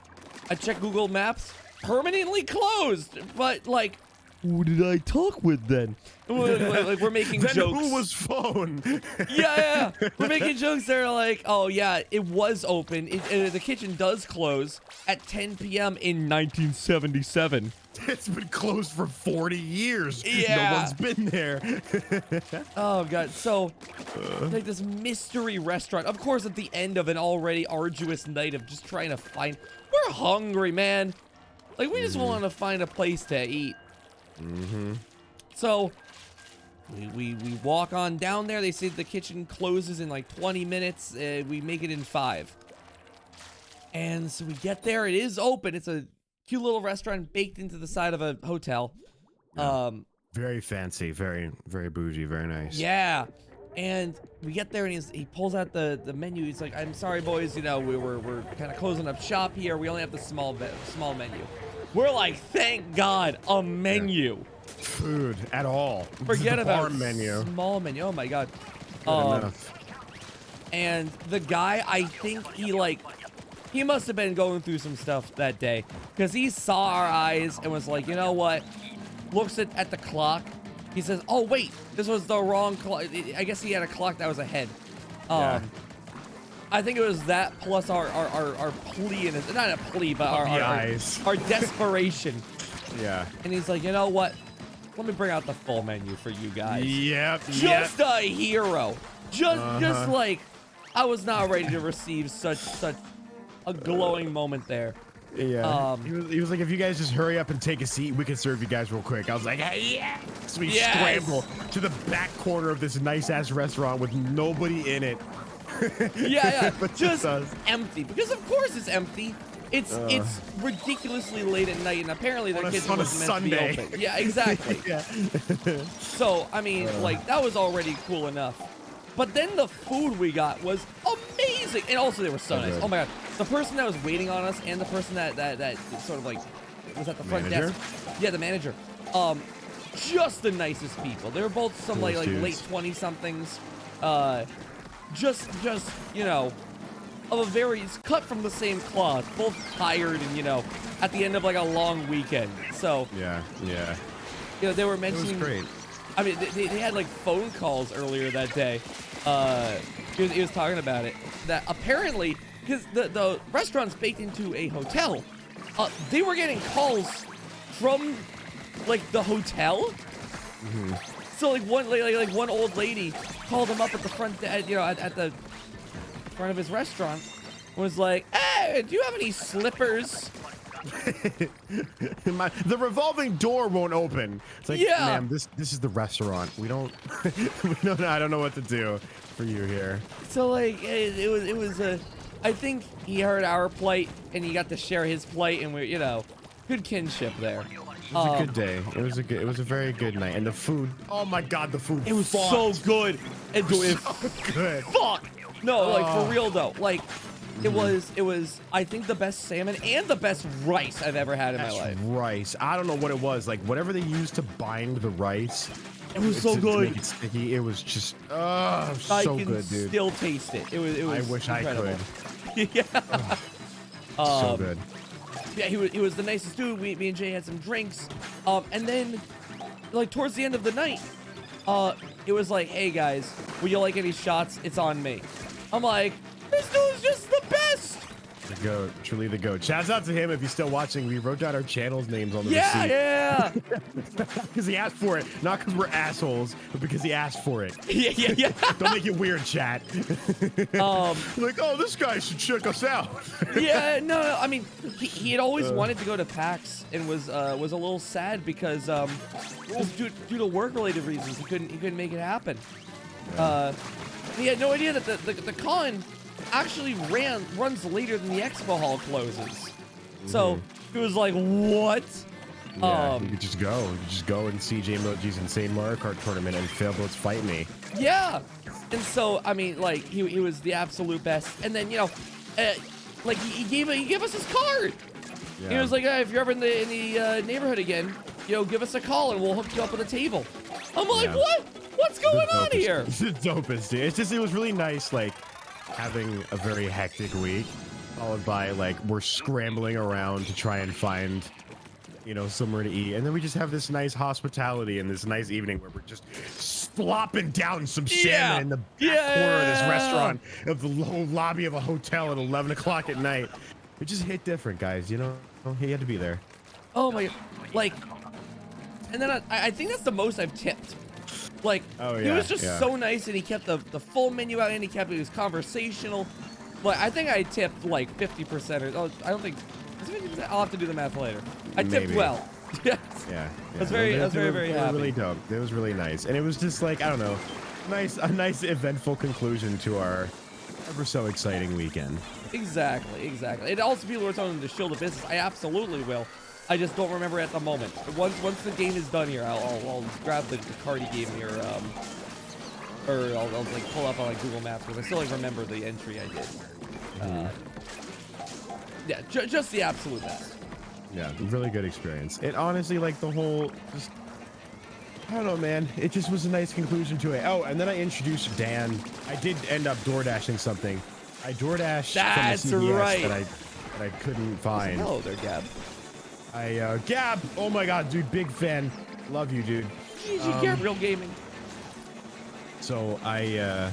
I check Google Maps, permanently closed. But like, who did I talk with then? Like we're making then jokes. Who was phone? Yeah. We're making jokes. They're like, oh yeah, it was open. The kitchen does close at 10 p.m. in 1977. It's been closed for 40 years. Yeah. No one's been there. Oh god. So like this mystery restaurant. Of course, at the end of an already arduous night of just trying to find. We're hungry, man. Like we just want to find a place to eat. So we walk on down there. They say the kitchen closes in like 20 minutes. We make it in 5. And so we get there. It is open. It's a cute little restaurant baked into the side of a hotel. Very fancy, very bougie, very nice. Yeah. And we get there and he pulls out the menu. He's like, I'm sorry, boys. You know, we're kind of closing up shop here. We only have the small menu. We're like, thank God, a menu. Food at all. Forget about menu. Small menu. Oh my God. And the guy, I think he must have been going through some stuff that day because he saw our eyes and was like, you know what? Looks at the clock. He says, oh wait, this was the wrong clock. I guess he had a clock that was ahead. I think it was that plus our plea, and not a plea, but our desperation. Yeah. And he's like, you know what? let me bring out the full menu for you guys. Yep. Just a hero. Just like I was not ready to receive such a glowing moment there. Yeah. He was like, if you guys just hurry up and take a seat, we can serve you guys real quick. I was like, hey, yeah. So we scramble to the back corner of this nice ass restaurant with nobody in it. Yeah. But just empty. Because of course it's empty. It's ridiculously late at night, and apparently the kitchen wasn't meant to be open. Yeah, exactly. Yeah. So I mean, like that was already cool enough. But then the food we got was amazing, and also they were so nice. Oh my god, the person that was waiting on us and the person that sort of like was at the front desk. Yeah, the manager. Just the nicest people. They were both some like late 20-somethings. Just you know, of a very cut from the same cloth. Both tired and at the end of like a long weekend. So yeah. They were mentioning. It was great. I mean, they had like phone calls earlier that day. He was talking about it. That apparently, because the restaurant's baked into a hotel, they were getting calls from like the hotel. Mm-hmm. So like one old lady called him up at the front, at the front of his restaurant, and was like, "Hey, do you have any slippers?" The revolving door won't open. It's like, ma'am, this is the restaurant. We don't I don't know what to do for you here. So like it was I think he heard our plight and he got to share his plight, and we good kinship there. It was a good day. It was a very good night, and the food. Oh my god, the food. It was so good. It was so good. Fuck. No, like for real though. Like it was I think the best salmon and the best rice I've ever had in my life. Rice. I don't know what it was. Like whatever they used to bind the rice. It was so good. To make it sticky. It was just I so can good, dude. still taste it. It was I wish incredible. I could. Yeah. So good. Yeah, he was the nicest dude. Me and Jay had some drinks. And then like towards the end of the night, it was like, "Hey guys, would you like any shots? It's on me." I'm like, "This dude's just the best." The goat, truly the goat. Shouts out to him if he's still watching. We wrote down our channel's names on the receipt. Yeah. Because he asked for it, not because we're assholes, but because he asked for it. Yeah. Don't make it weird, chat. Like, oh, this guy should check us out. Yeah, no. I mean, he had always wanted to go to PAX and was a little sad because due to work-related reasons he couldn't make it happen. He had no idea that the con actually runs later than the expo hall closes. So he was like, "What?" Yeah, you could just go. You could just go and see Jaymoji's insane Mario Kart tournament and Failboats fight me. Yeah. And so I mean, like he was the absolute best. And then like he gave us his card. Yeah. He was like, "Hey, if you're ever in the neighborhood again, give us a call and we'll hook you up with a table." I'm like, "What? What's going on here?" It's the dopest, dude. It's just, it was really nice, like, having a very hectic week, followed by, like, we're scrambling around to try and find, somewhere to eat. And then we just have this nice hospitality and this nice evening where we're just slopping down some salmon in the back corner of this restaurant, of the whole lobby of a hotel at 11 o'clock at night. It just hit different, guys, He had to be there. Oh, my, like, and then I think that's the most I've tipped. Like, he was just so nice, and he kept the full menu out, and he was conversational. Like, I think I tipped like 50%, or I don't think. I'll have to do the math later. I tipped well. Yes. Yeah. I was very happy. Really dope. It was really nice, and it was just like, I don't know, a nice eventful conclusion to our ever so exciting weekend. Exactly. And also, people were telling them to shield the business. I absolutely will. I just don't remember at the moment. Once the game is done here, I'll grab the card he gave me, or I'll like pull up on like Google Maps, because I still like remember the entry I did. Yeah, just the absolute best. Yeah, really good experience. It honestly, like, the whole, I don't know, man. It just was a nice conclusion to it. Oh, and then I introduced Dan. I did end up DoorDashing something. I DoorDashed from the CVS that I couldn't find. Hello there, Gab. Gab, oh my god, dude, big fan. Love you, dude. GG, Gabriel Gaming. So I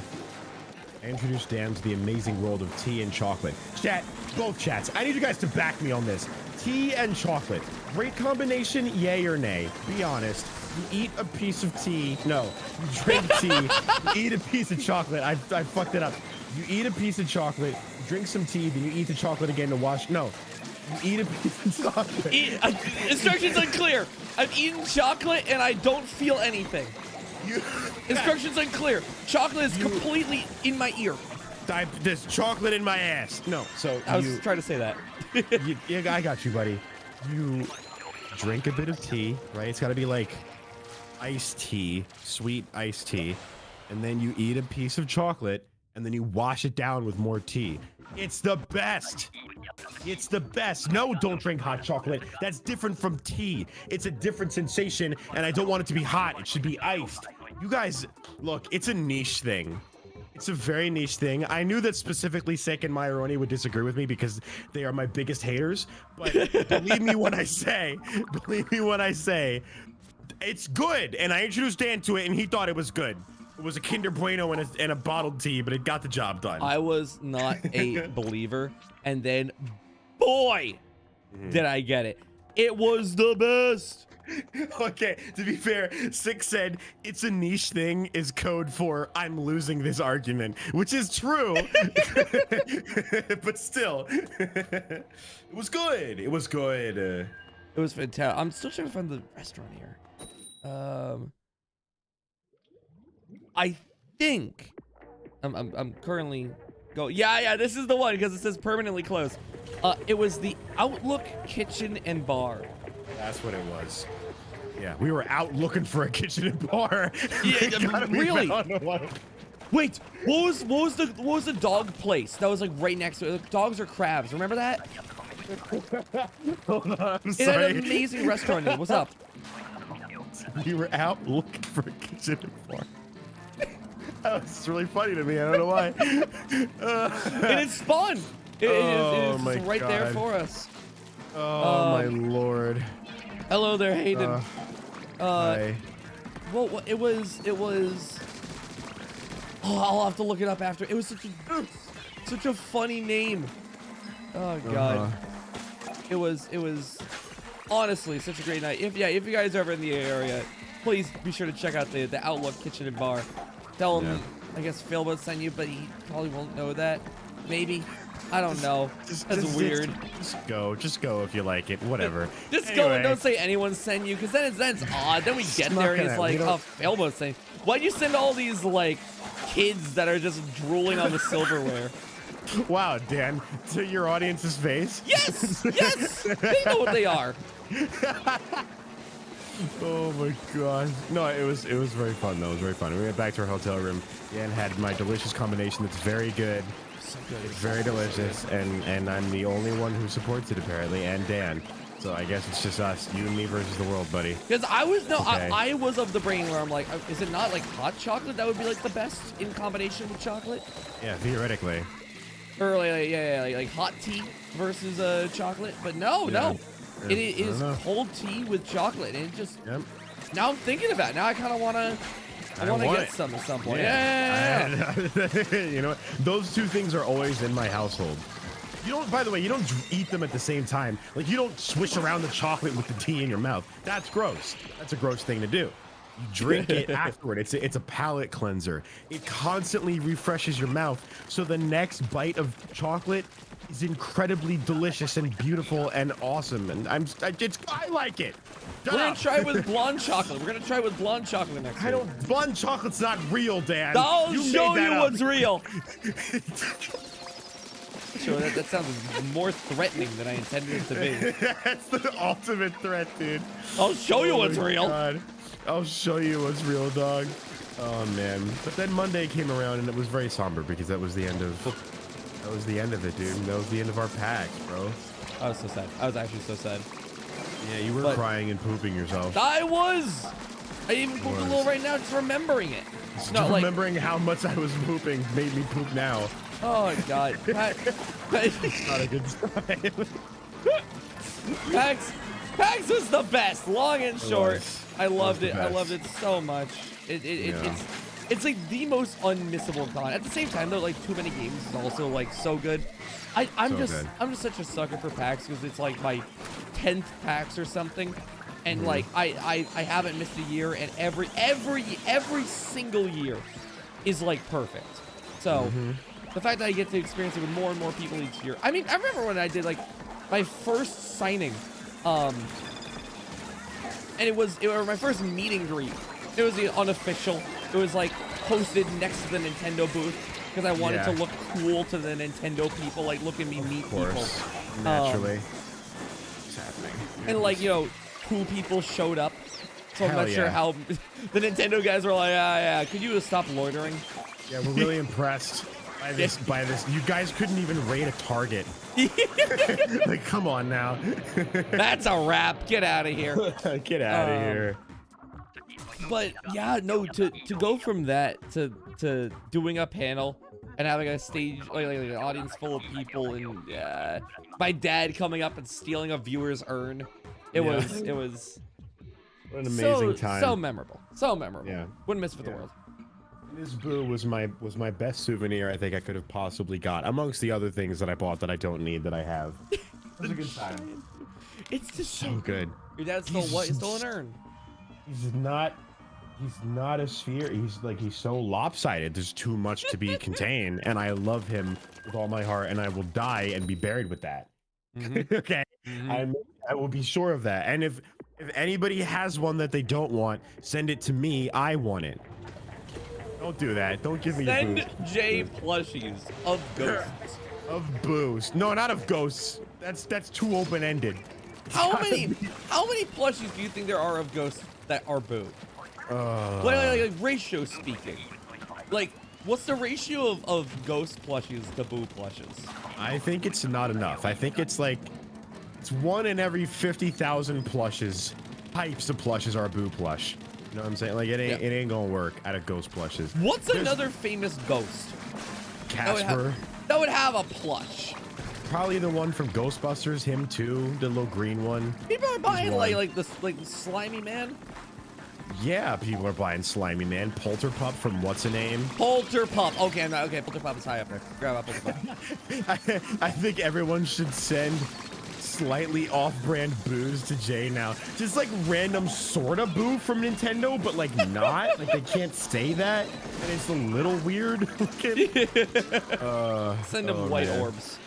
introduced Dan to the amazing world of tea and chocolate. Chat, both chats, I need you guys to back me on this. Tea and chocolate, great combination, yay or nay? Be honest. You eat a piece of tea. No, you drink tea. You eat a piece of chocolate. I fucked it up. You eat a piece of chocolate, drink some tea, then you eat the chocolate again to wash. No, you eat a piece of chocolate. Instructions unclear. I've eaten chocolate and I don't feel anything. Instructions unclear. Chocolate is completely in my ear. There's chocolate in my ass. No, so I was trying to say that. I got you, buddy. You drink a bit of tea, right? It's got to be like iced tea, sweet iced tea, and then you eat a piece of chocolate, and then you wash it down with more tea. It's the best. It's the best. No, don't drink hot chocolate. That's different from tea. It's a different sensation, and I don't want it to be hot. It should be iced. You guys, look, it's a niche thing. It's a very niche thing. I knew that specifically Sick and Myroni would disagree with me because they are my biggest haters. But believe me when I say, it's good. And I introduced Dan to it, and he thought it was good. It was a Kinder Bueno and a bottled tea, but it got the job done. I was not a believer, and then, boy, did I get it. It was the best. Okay, to be fair, Sick said it's a niche thing is code for I'm losing this argument, which is true. But still, it was good. It was good. It was fantastic. I'm still trying to find the restaurant here. I think I'm currently yeah, this is the one because it says permanently closed. It was the Outlook Kitchen and Bar. That's what it was. Yeah, we were out looking for a kitchen and bar. Yeah, really? Wait, what was the dog place that was like right next to it? Dogs or crabs? Remember that? Hold on, I'm It sorry. had an amazing restaurant name. What's up? We were out looking for a kitchen and bar. That was really funny to me. I don't know why. And it's fun. It is my right there God. for us. Oh my lord. Hello there, Hayden. Hi. Well, it was. Oh, I'll have to look it up after. It was such a funny name. Oh God. It was honestly such a great night. If you guys are ever in the area, please be sure to check out the Outlook Kitchen and Bar. Tell him, I guess Phil will send you, but he probably won't know that. Maybe. I don't know. That's weird. Just go if you like it. Whatever. Just go and don't say anyone sent you, because then it's odd. Then we get there and it's like, oh, Phil was saying, why'd you send all these like kids that are just drooling on the silverware? Wow, Dan, to your audience's face. Yes, yes, they know what they are. Oh my god. No, it was very fun though. It was very fun. We went back to our hotel room and had my delicious combination that's very good. So good. It's very delicious, and I'm the only one who supports it apparently, and Dan. So I guess it's just us, you and me versus the world, buddy. Because I was of the brain where I'm like, is it not like hot chocolate that would be like the best in combination with chocolate? Yeah, theoretically. Or like hot tea versus chocolate, but no. It is cold tea with chocolate, and it just. Yep. Now I'm thinking about it. Now I kind of want to. I want to get some at some point. Yeah. You know what? Those two things are always in my household. You don't. By the way, you don't eat them at the same time. Like you don't swish around the chocolate with the tea in your mouth. That's gross. That's a gross thing to do. You drink it afterward. It's a palate cleanser. It constantly refreshes your mouth, so the next bite of chocolate is incredibly delicious and beautiful and awesome. And I like it. We're gonna try it with blonde chocolate. We're gonna try it with blonde chocolate next week. Blonde chocolate's not real, Dan. I'll show you what's real. Sure, that sounds more threatening than I intended it to be. That's the ultimate threat, dude. I'll show you what's real. God. I'll show you what's real, dog. Oh man. But then Monday came around and it was very somber because that was the end of it, dude. That was the end of our packs, bro. I was so sad. I was actually so sad. Yeah, you were crying and pooping yourself. I was. I even pooped a little right now just remembering it. No, remembering how much I was pooping made me poop now. Oh God. It's not a good time. PAX was the best, long and short. I loved it. I loved it so much. It's like the most unmissable con. At the same time, though, like too many games is also like so good. I'm just such a sucker for PAX because it's like my 10th PAX or something, And like I haven't missed a year, and every single year is like perfect. So the fact that I get to experience it with more and more people each year. I mean, I remember when I did like my first signing, and it was my first meet and greet. It was the unofficial. It was like posted next to the Nintendo booth because I wanted to look cool to the Nintendo people. Like, look at me meet people. Naturally. What's happening? And like, you know, cool people showed up. So I'm not sure how the Nintendo guys were like, yeah, could you stop loitering? Yeah, we're really impressed by this. You guys couldn't even rate a target. Like, come on now. That's a wrap. Get out of here. Get out of here. But yeah, no, to go from that to doing a panel and having a stage, like an audience full of people, and my dad coming up and stealing a viewer's urn. It was what an amazing time. So memorable. So memorable. Yeah. Wouldn't miss it for the world. This boo was my best souvenir I think I could have possibly got, amongst the other things that I bought that I don't need that I have. It was a good time. It's just so good. Your dad's still what? He's still an urn. He's not a sphere. He's so lopsided. There's too much to be contained, and I love him with all my heart, and I will die and be buried with that. Okay, I will be sure of that. And if anybody has one that they don't want, send it to me. I want it. Don't do that. Don't give me Send your boost. Jay plushies of ghosts. Of boost. No, not of ghosts. That's too open-ended. How many plushies do you think there are of ghosts that are boo? Like ratio speaking. Like, what's the ratio of ghost plushies to boo plushes? I think it's not enough. I think it's like it's 1 in every 50,000 plushes. Types of plushes are a boo plush. You know what I'm saying? Like, it ain't gonna work out of ghost plushes. What's another famous ghost? Casper. That would have a plush. Probably the one from Ghostbusters. Him too. The little green one. People are buying like the slimy man. Yeah, people are buying Slimy Man. Polterpup from What's a Name? Polterpup. Okay, Polterpup is high up there. Grab up Polterpup. I think everyone should send slightly off-brand boos to Jay now. Just like random sorta boo from Nintendo, but like not. Like they can't say that, and it's a little weird. Send them white orbs.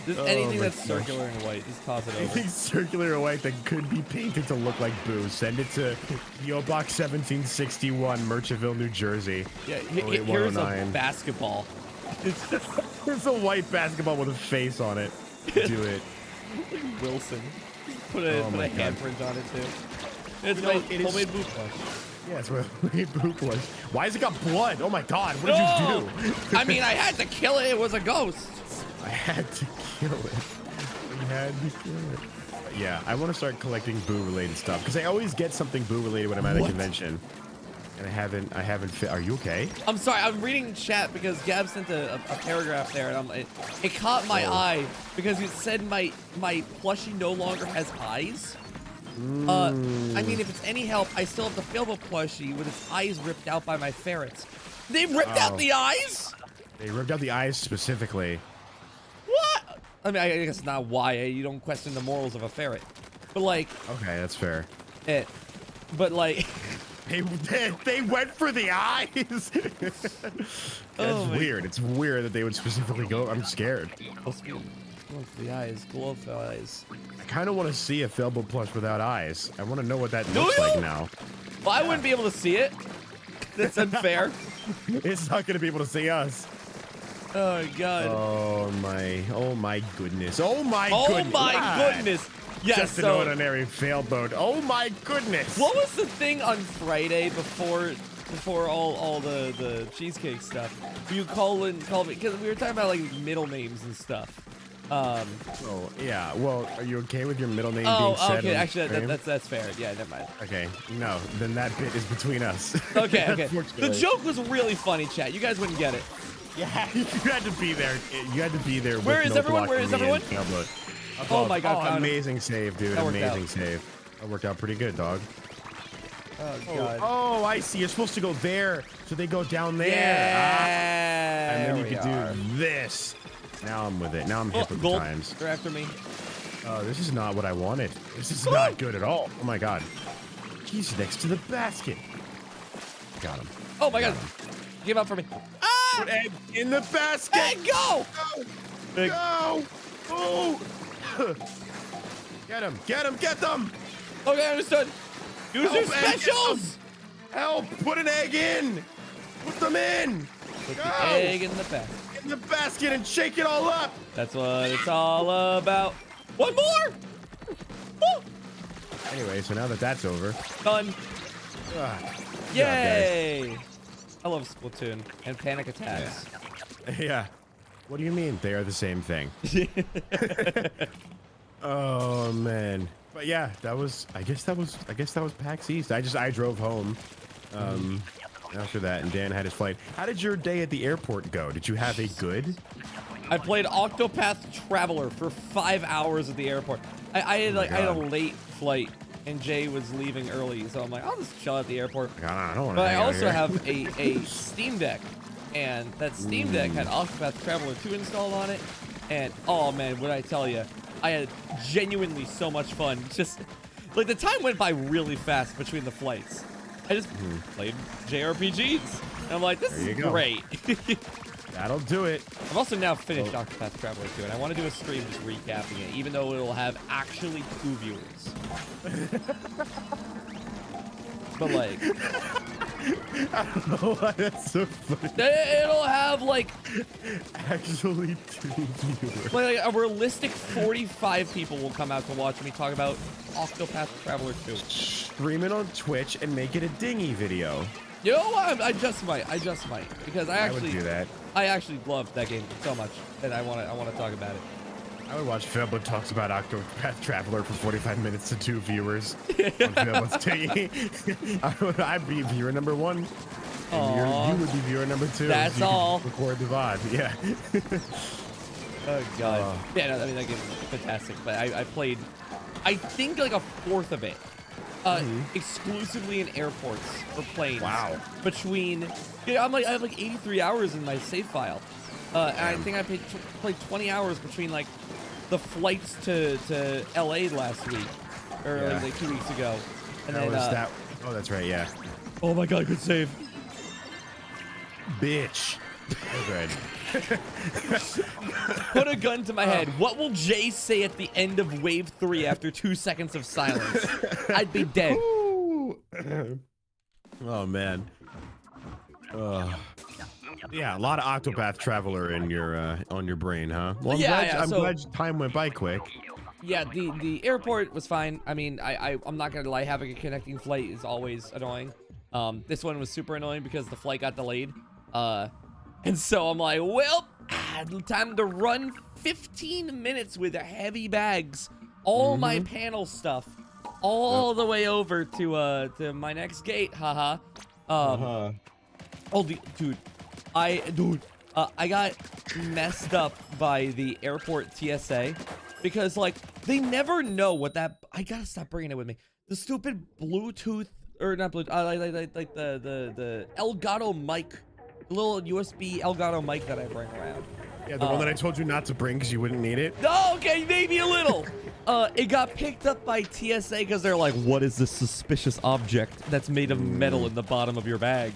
Just anything that's circular and white, just toss it over. Anything circular or white that could be painted to look like boo, send it to PO Box 1761, Merchantville, New Jersey. Yeah, here's a basketball. It's a white basketball with a face on it. Do it. Wilson. Put a handprint on it too. It's my homemade boo plush. Yeah, it's my homemade boo plush. Why has it got blood? Oh my god, what did you do? I mean, I had to kill it. It was a ghost. I had to kill it. I had to kill it. Yeah, I want to start collecting boo-related stuff because I always get something boo-related when I'm at a convention. And I haven't. Are you okay? I'm sorry. I'm reading chat because Gab sent a paragraph there, and it caught my eye because it said my plushie no longer has eyes. I mean, if it's any help, I still have the Filbo plushie with its eyes ripped out by my ferrets. They ripped out the eyes? They ripped out the eyes specifically. What? I mean, I guess not why. You don't question the morals of a ferret. But like... Okay, that's fair. But like... They went for the eyes. That's weird. It's weird that they would specifically go. I'm scared. Go for the eyes. Glow for the eyes. I kind of want to see a Felbo plush without eyes. I want to know what that looks like now. Well, I wouldn't be able to see it. That's unfair. It's not going to be able to see us. Oh god. Oh my goodness. Oh my goodness. Yes, just an ordinary failboat. Oh my goodness. What was the thing on Friday before all the cheesecake stuff? You call me because we were talking about like middle names and stuff. Oh yeah. Well, are you okay with your middle name being said? Okay. Actually, that's fair. Yeah, never mind. Okay. No, then that bit is between us. Okay. The joke was really funny, chat. You guys wouldn't get it. Yeah, you had to be there. You had to be there. Where is everyone? Oh my god! Amazing save, dude. Amazing save. That worked out pretty good, dog. Oh god. Oh, I see. You're supposed to go there, so they go down there. Yeah. And then you can do this. Now I'm with it. Now I'm hip with the times. They're after me. Oh, this is not what I wanted. This is not good at all. Oh my god. He's next to the basket. Got him. Oh my god. Give up for me. Ah! Put egg in the basket. Hey, go! Go! Go! Oh! Get him! Get him! Get them! Okay, understood. Use your specials! Help! Put an egg in! Put them in! Put the egg in the basket. In the basket and shake it all up! That's what it's all about. One more! Woo! Anyway, so now that that's over. Done. Yay! God, I love Splatoon and Panic Attacks. Yeah. What do you mean? They are the same thing. Oh man. But yeah, that was I guess that was PAX East. I drove home after that, and Dan had his flight. How did your day at the airport go? Did you have a good? I played Octopath Traveler for 5 hours at the airport. I had I had a late flight and Jay was leaving early, so I'm like, I'll just chill at the airport. I don't want to. But I also have a Steam Deck, and that Steam Deck had Octopath Traveler 2 installed on it. And oh man, what I tell you, I had genuinely so much fun. Just like the time went by really fast between the flights. I just played JRPGs. And I'm like, this is great. That'll do it. I've also now finished Octopath Traveler 2, and I want to do a stream just recapping it, even though it'll have actually 2 viewers. But like, I don't know why that's so funny. It'll have like actually 2 viewers. Like a realistic 45 people will come out to watch me talk about Octopath Traveler 2. Stream it on Twitch and make it a dingy video. You know what? I just might, because I would do that. I actually love that game so much, and I want to talk about it. I would watch Philbin talks about Octopath Traveler for 45 minutes to 2 viewers on Philbin's TV. I'd be viewer number 1. And you would be viewer number 2. That's so all. Record the VOD, yeah. Oh god. Yeah, no, I mean that game is fantastic. But I played, I think like a fourth of it, exclusively in airports or planes. Wow. Between, I have like 83 hours in my save file. And I think I played 20 hours between like the flights to LA last week, or like 2 weeks ago. And then that. Oh, that's right. Yeah. Oh my god, good save. Bitch. Okay. Put a gun to my head. What will Jay say at the end of wave 3 after 2 seconds of silence? I'd be dead. Oh man. Yeah, a lot of Octopath Traveler in your on your brain, huh? Well, I'm glad time went by quick. Yeah, the airport was fine. I mean, I'm not gonna lie, having a connecting flight is always annoying. This one was super annoying because the flight got delayed. And so I'm like, well, time to run 15 minutes with heavy bags, all my panel stuff, all the way over to my next gate. Haha. Oh, dude, I got messed up by the airport TSA because like they never know what that. I gotta stop bringing it with me. The stupid Bluetooth or not Bluetooth, like the Elgato mic, the little USB Elgato mic that I bring around. Yeah, the one that I told you not to bring because you wouldn't need it. Oh, okay, maybe a little. It got picked up by TSA because they're like, what is this suspicious object that's made of metal in the bottom of your bag,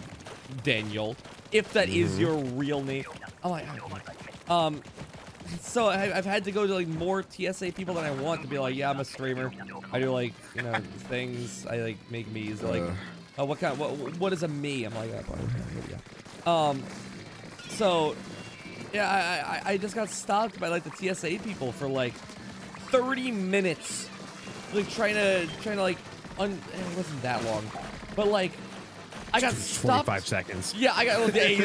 Daniel? If that is your real name. I'm like, so I've had to go to like more TSA people than I want to be like, yeah, I'm a streamer. I do like, you know, things. I like make me's. They're like, oh, what is a me? I'm like, so yeah, I just got stopped by like the TSA people for like 30 minutes, like trying to like it wasn't that long, but like I got stopped. 25 seconds. Yeah, I got a very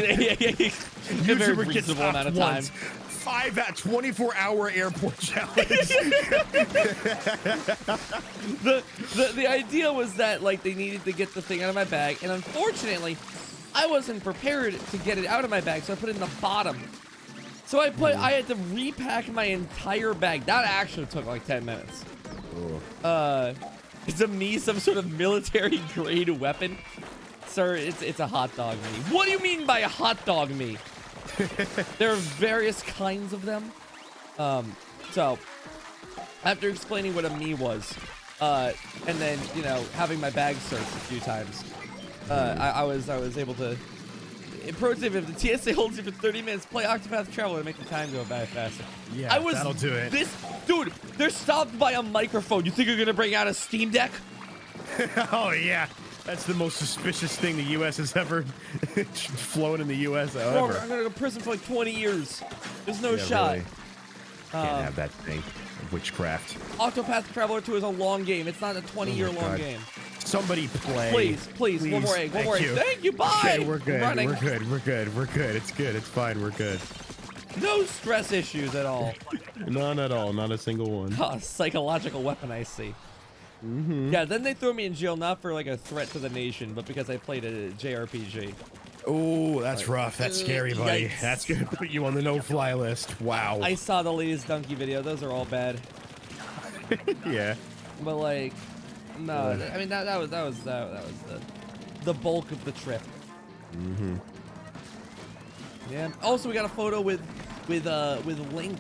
reasonable amount of time. 24-hour airport challenge. the idea was that like they needed to get the thing out of my bag, and unfortunately, I wasn't prepared to get it out of my bag, so I put it in the bottom. So I had to repack my entire bag. That actually took like 10 minutes. Is a me some sort of military grade weapon? Sir, it's a hot dog me. What do you mean by a hot dog me? There are various kinds of them. So after explaining what a me was, and then having my bag searched a few times, I was able to. Pro tip: if the TSA holds you for 30 minutes, play Octopath Traveler to make the time go by faster. Yeah, that'll do it. Dude, they're stopped by a microphone. You think you're gonna bring out a Steam Deck? Oh yeah, that's the most suspicious thing the U.S. has ever flown in the U.S. Bro, ever. I'm gonna go to prison for like 20 years. There's no shot. Really. Can't have that thing. Witchcraft. Octopath Traveler 2 is a long game. It's not a 20-year long game. Somebody play. Please, one more egg. Thank you. Bye. Okay, we're good. Running. We're good. It's good. It's fine. We're good. No stress issues at all. None at all. Not a single one. Oh, psychological weapon, I see. Yeah, then they threw me in jail not for like a threat to the nation, but because I played a JRPG. Oh, that's rough. That's scary, buddy. Yikes. That's gonna put you on the no-fly list. Wow. I saw the latest Donkey video. Those are all bad. Yeah. But like, no. I mean that was the bulk of the trip. Yeah. Also, we got a photo with Link.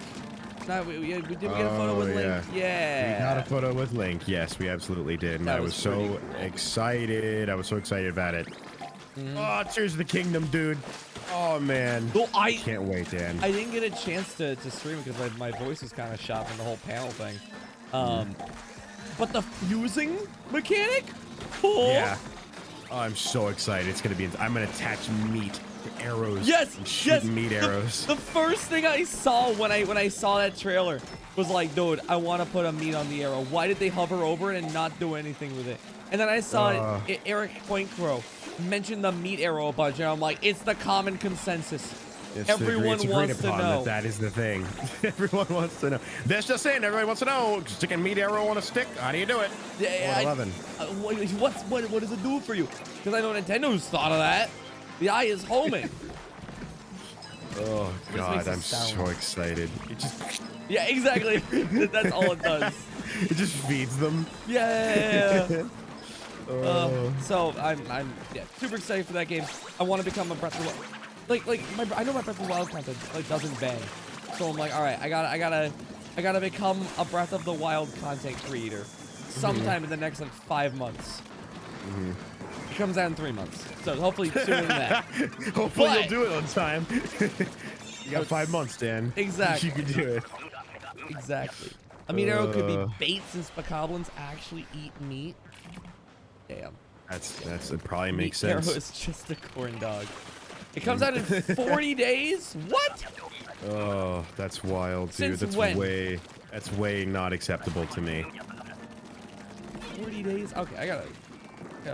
No, did we get a photo with Link? Yeah. We got a photo with Link. Yes, we absolutely did. And I was so excited. I was so excited about it. Oh, Tears of the Kingdom, dude. Oh, man. Well, I can't wait, Dan. I didn't get a chance to stream it because my voice was kind of shot from the whole panel thing. But the fusing mechanic? Oh. Yeah. Oh, I'm so excited. It's going to be... I'm going to attach meat to arrows. Yes, and shoot meat arrows. The first thing I saw when I saw that trailer was like, dude, I want to put a meat on the arrow. Why did they hover over it and not do anything with it? And then I saw Eric Pointcrow mention the meat arrow a bunch, and I'm like, it's the common consensus. Everyone wants to know. That is the thing. Everyone wants to know. That's just saying. Everybody wants to know. Sticking meat arrow on a stick. How do you do it? Yeah, 11. What does it do for you? Because I know Nintendo's thought of that. The eye is homing. Oh God, I'm so excited. It just. Yeah, exactly. That's all it does. It just feeds them. Yeah. So I'm super excited for that game. I want to become a Breath of the Wild. I know my Breath of the Wild content doesn't bang, so I'm like, all right, I gotta become a Breath of the Wild content creator sometime in the next 5 months. It comes out in 3 months, so hopefully sooner than that. Hopefully you'll do it on time. You got 5 months, Dan. Exactly. You can do it. Exactly. A meat arrow could be bait since bokoblins actually eat meat. Damn. It probably makes meat sense. Arrow is just a corn dog. It comes out in 40 days? What? Oh, that's wild, dude. Since when? That's way not acceptable to me. 40 days? Okay, I gotta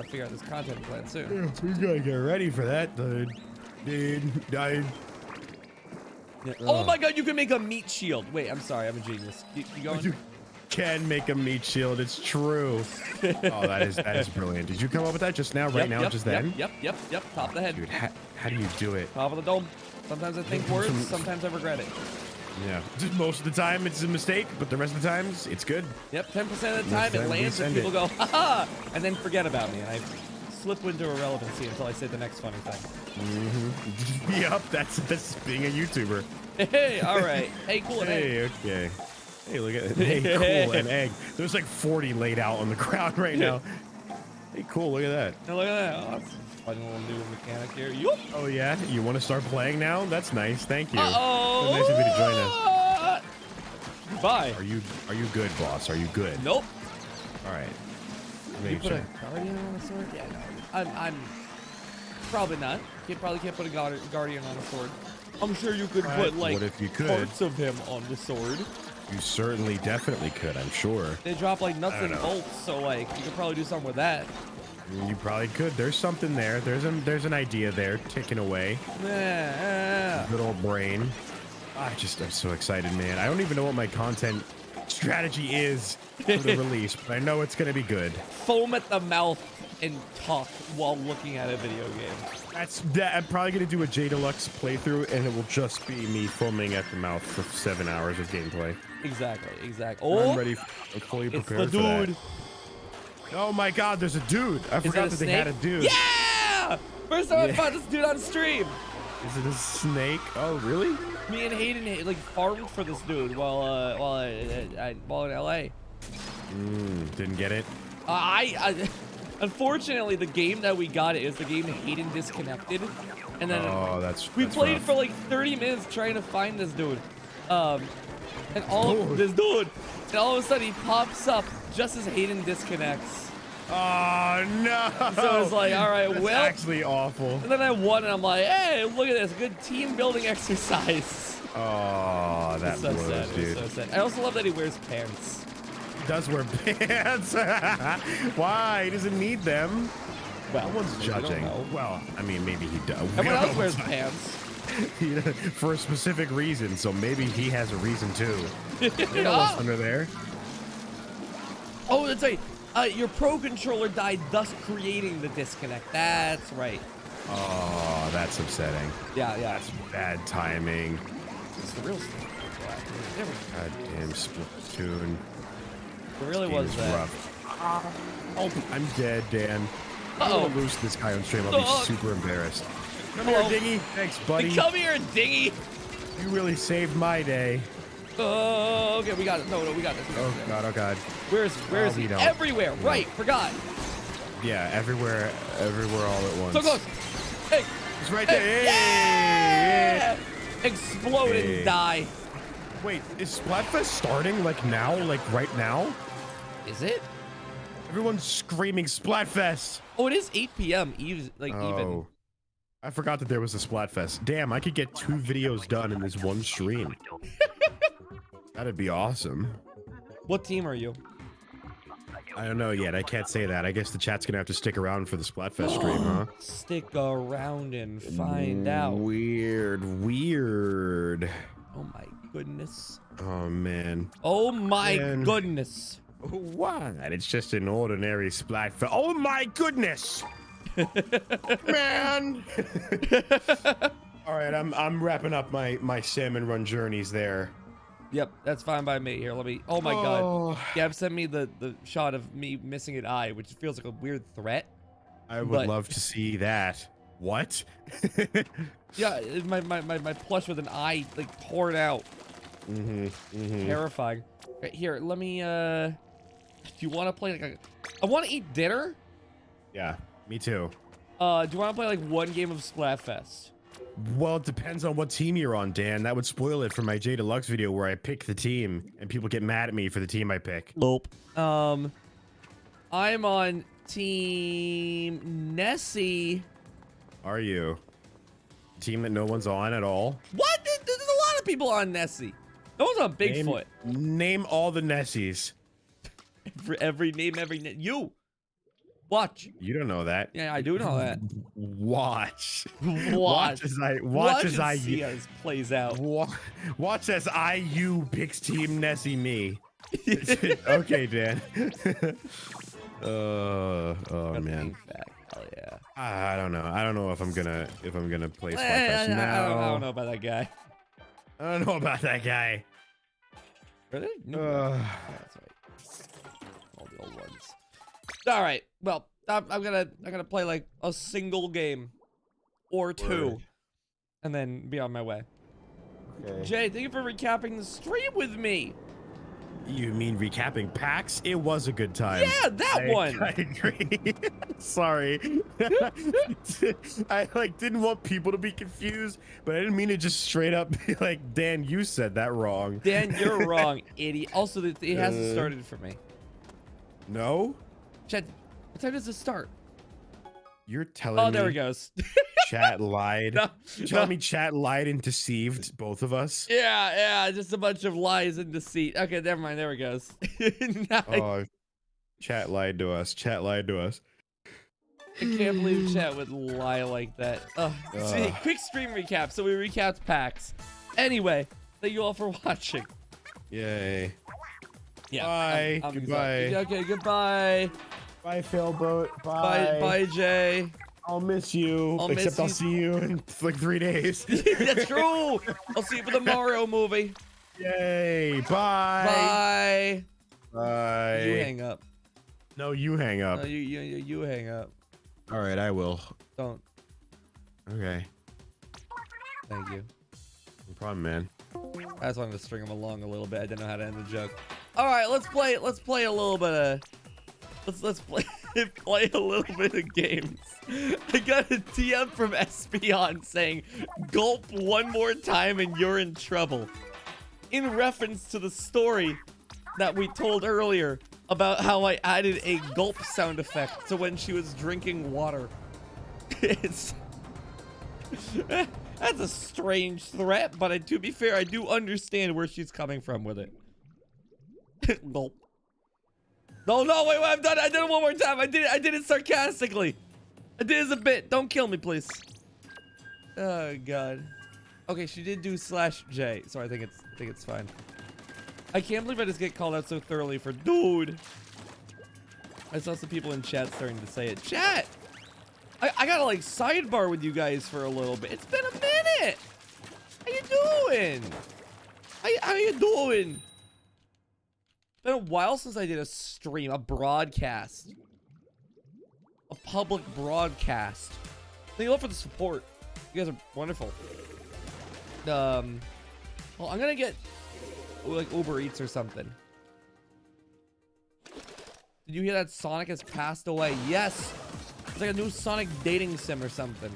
figure out this content plan soon. We gotta get ready for that, dude. Yeah. Oh my god, you can make a meat shield. Wait, I'm sorry, I'm a genius. You going? You can make a meat shield. It's true. Oh, that is brilliant. Did you come up with that just now? Just then? Yep. Top of the head. Dude, how do you do it? Top of the dome. Sometimes I think words, sometimes I regret it. Yeah. Just most of the time it's a mistake, but the rest of the times it's good. Yep, 10% of the time it lands and people go, haha, and then forget about me. And I slip into irrelevancy until I say the next funny thing. Yep, that's being a YouTuber. Hey, all right. Hey, cool and egg. Hey, okay. Hey, look at it. Hey, cool and egg. There's like 40 laid out on the ground right now. Hey, cool. Look at that. Hey, look at that. Oh, that's a fun little new mechanic here. Yoop. Oh, yeah? You want to start playing now? That's nice. Thank you. Uh-oh. So nice of you to join us. Bye. Are you good, boss? Are you good? Nope. All right. You put a guardian on a sword? Yeah, no. I'm probably not. Probably can't put a guardian on a sword. I'm sure you could put like what if you could? Parts of him on the sword. You certainly definitely could, I'm sure. They drop like nuts and bolts, so like you could probably do something with that. You probably could. There's something there. There's an idea there ticking away. Yeah. Good old brain. I'm so excited, man. I don't even know what my content strategy is for the release, but I know it's gonna be good. Foam at the mouth and talk while looking at a video game. I'm probably gonna do a J Deluxe playthrough, and it will just be me foaming at the mouth for 7 hours of gameplay. Exactly. Oh, I'm ready. I'm fully prepared it's the for dude. that. Oh my God, there's a dude. I forgot that they had a dude. Yeah! First time I fought this dude on stream. Is it a snake? Oh, really? Me and Hayden like farmed for this dude while in LA. Didn't get it. I unfortunately the game that we got is the game Hayden disconnected, and then we played rough. for like 30 minutes trying to find this dude, and this dude, and all of a sudden he pops up just as Hayden disconnects. Oh no! So it's like, all right, That's well, actually awful. and then I won, and I'm like, hey, look at this, good team building exercise. Oh, that So blows, sad, dude. so sad. I also love that he wears pants. He does wear pants. Why? He doesn't need them. Well, No one's I don't judging. know. Well, I mean, maybe he does. Everyone else wears pants. For a specific reason, so maybe he has a reason too. You know what's under there? Oh, that's right. Your Pro Controller died, thus creating the disconnect. That's right. Oh, that's upsetting. Yeah. That's bad timing. It's the real stuff. Goddamn Splatoon. It really Game was is that. rough. Oh, I'm dead, Dan. I'm Uh-oh. gonna lose this guy on stream. I'll be super embarrassed. Come here, Dingy. Thanks, buddy. Come here, Dingy. You really saved my day. Oh, okay, we got it. No, we got this. Oh god, oh god. Where is he? don't. Everywhere. Right, forgot. Yeah, everywhere all at once. So close. Hey. It's right there. Hey. Yeah! Explode Hey. and die. Wait, is Splatfest starting like now? Like right now? Is it? Everyone's screaming Splatfest. Oh, it is 8 p.m. Even. I forgot that there was a Splatfest. Damn, I could get 2 videos done in this one stream. That'd be awesome. What team are you? I don't know yet. I can't say that. I guess the chat's gonna have to stick around for the Splatfest stream, huh? Stick around and find out. Weird. Oh my goodness. Oh man. Oh my Man. goodness. What? It's just an ordinary Splatfest. Oh my goodness! Man. All right, I'm wrapping up my salmon run journeys there. Yep, that's fine by me. Here, let me. Oh my god. Gab sent me the shot of me missing an eye, which feels like a weird threat. I would love to see that. What? Yeah, my plush with an eye like poured out. Terrifying. Right, here, let me. Do you want to play like I want to eat dinner. Yeah, me too. Do you want to play like one game of Splatfest? Well, it depends on what team you're on, Dan. That would spoil it for my J Deluxe video where I pick the team and people get mad at me for the team I pick. Nope. I'm on Team Nessie. Are you? Team that no one's on at all? What? There's a lot of people on Nessie. No one's on Bigfoot. Name all the Nessies. Every name. You. Watch. You don't know that. Yeah, I do know that. Watch. Watch as I see how this plays out. Watch as IU picks Team Nessie me. Okay, Dan. Oh man. Hell yeah. I don't know. I don't know if I'm gonna play Splatfest I now. don't know about that guy. I don't know about that guy. Really? No. That's right. All the old ones. All right. Well, I'm gonna play like a single game or two, and then be on my way. Okay. Jay, thank you for recapping the stream with me. You mean recapping PAX? It was a good time. Yeah, that one. I agree. Sorry. I didn't want people to be confused, but I didn't mean to just straight up be like, Dan, you said that wrong. Dan, you're wrong, idiot. Also, it hasn't started for me. No? Chat, what time does it start? You're telling me. Oh, there it goes. Chat lied. No, Tell me chat lied and deceived both of us. Yeah, just a bunch of lies and deceit. Okay, never mind. There it goes. Nice. Oh, chat lied to us. Chat lied to us. I can't believe chat would lie like that. See, quick stream recap. So we recapped PAX. Anyway, thank you all for watching. Yay. Yeah. Bye. I'm Goodbye. exhausted. Okay, goodbye. Bye, Failboat. Bye, Jay. I'll miss you. I'll Except miss I'll you. see you in like 3 days. That's true. I'll see you for the Mario movie. Yay. Bye. Bye. Bye. You hang up. No, you hang up. No, you hang up. All right, I will. Don't. Okay. Thank you. No problem, man. I just wanted to string him along a little bit. I didn't know how to end the joke. All right, let's play a little bit of let's play play a little bit of games. I got a TM from Espion saying, "Gulp one more time and you're in trouble," in reference to the story that we told earlier about how I added a gulp sound effect to when she was drinking water. It's that's a strange threat, but to be fair, I do understand where she's coming from with it. Gulp. No, wait, I've done it. I did it one more time. I did it sarcastically. I did it as a bit. Don't kill me, please. Oh God. Okay, she did do /J, so I think it's fine. I can't believe I just get called out so thoroughly for dude. I saw some people in chat starting to say it. Chat! I gotta like sidebar with you guys for a little bit. It's been a minute. How you doing? How you doing? It's been a while since I did a stream, a broadcast. A public broadcast. Thank you all for the support. You guys are wonderful. Well, I'm gonna get like Uber Eats or something. Did you hear that Sonic has passed away? Yes. It's like a new Sonic dating sim or something.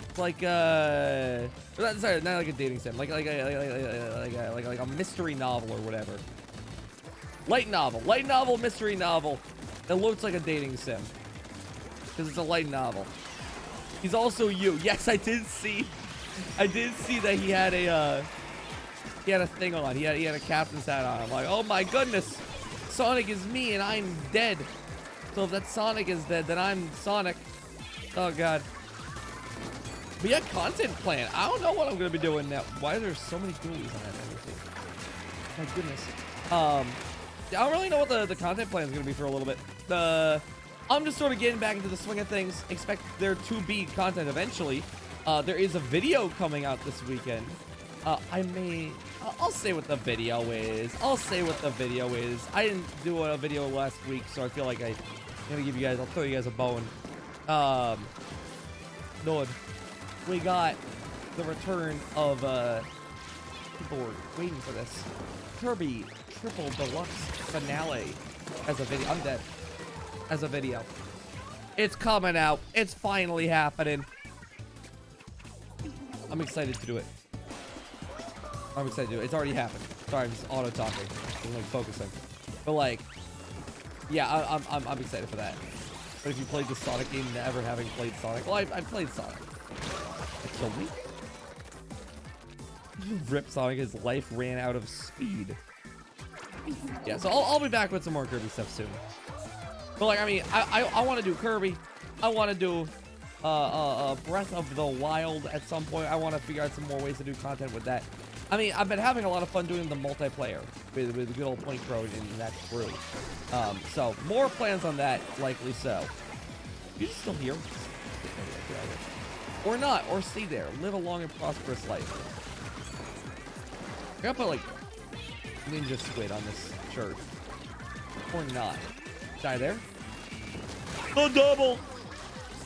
It's like sorry, not like a dating sim, like a mystery novel or whatever. Light novel, mystery novel. It looks like a dating sim because it's a light novel. He's also you. Yes, I did see that he had a thing on. He had a captain's hat on. I'm like, oh my goodness, Sonic is me and I'm dead. So if that Sonic is dead, then I'm Sonic. Oh God. But yeah, content plan. I don't know what I'm gonna be doing now. Why are there so many ghoulies on that everything? My goodness. I don't really know what the content plan is gonna be for a little bit. I'm just sort of getting back into the swing of things. Expect there to be content eventually. There is a video coming out this weekend. I'll say what the video is. I didn't do a video last week, so I feel like I'm gonna I'll throw you guys a bone. Lord, we got the return of, people were waiting for this. Kirby Triple Deluxe Finale as a video. I'm dead. As a video. It's coming out. It's finally happening. I'm excited to do it. It's already happened. Sorry, I'm just auto-talking. I'm like focusing. But like, yeah, I'm excited for that. But if you played the Sonic game, never having played Sonic, well, I played Sonic. It killed me. Rip Sonic, his life ran out of speed. Yeah, so I'll be back with some more Kirby stuff soon. But like, I mean, I want to do Kirby. I want to do Breath of the Wild at some point. I want to figure out some more ways to do content with that. I mean, I've been having a lot of fun doing the multiplayer with the good old Point Pro and that crew. So more plans on that, likely so. You still here? Or not, or stay there. Live a long and prosperous life. I gotta put like ninja squid on this shirt. Or not. Die there? The double!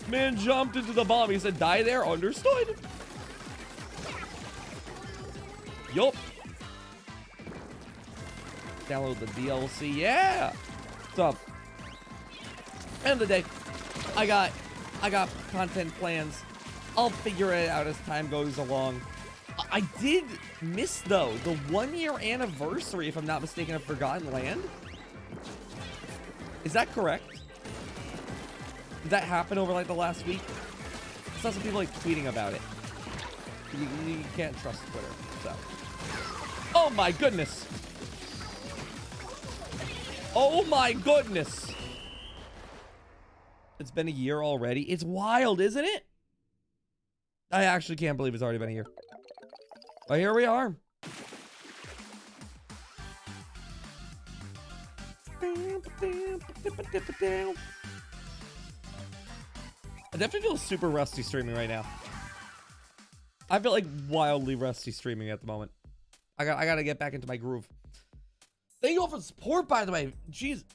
Man jumped into the bomb. He said, die there. Understood. Yup. Download the DLC. Yeah. So, end of the day, I got content plans. I'll figure it out as time goes along. I did miss, though, the 1-year anniversary, if I'm not mistaken, of Forgotten Land. Is that correct? Did that happen over like the last week? I saw some people like tweeting about it. You can't trust Twitter, so. Oh my goodness. Oh my goodness. It's been a year already. It's wild, isn't it? I actually can't believe it's already been a year. But here we are. I definitely feel super rusty streaming right now. I feel like wildly rusty streaming at the moment. I gotta get back into my groove. Thank you all for the support, by the way. Jeez,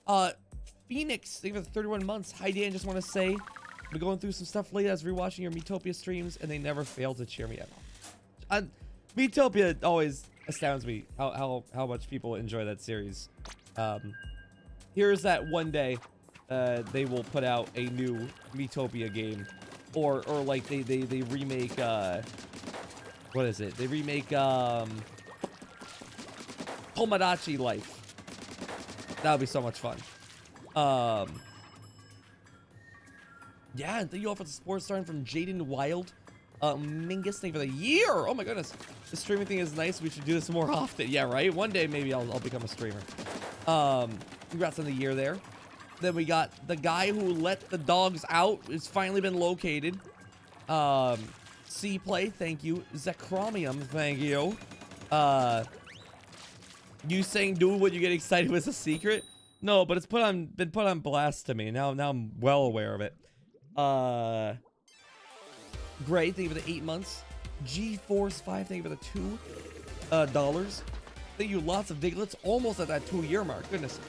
Phoenix, thank you for the 31 months. Hi, Dan. Just want to say, been going through some stuff lately. I was rewatching your Metopia streams, and they never fail to cheer me up. Metopia always astounds me how much people enjoy that series. Here's that one day they will put out a new Metopia game, or like they remake what is it? They remake Tomodachi Life. That would be so much fun. Yeah, and thank you all for the support starting from Jaden Wild. Mingus, thank you for the year. Oh my goodness. The streaming thing is nice. We should do this more often. Yeah, right? One day maybe I'll become a streamer. Congrats on the year there. Then we got the guy who let the dogs out. It's finally been located. C-Play, thank you. Zacromium, thank you. You saying do what you get excited was a secret? No, but it's been put on blast to me. Now I'm well aware of it. Great, thank you for the 8 months. G-Force 5, thank you for the $2. Thank you, lots of Diglets, almost at that 2-year mark. Goodness.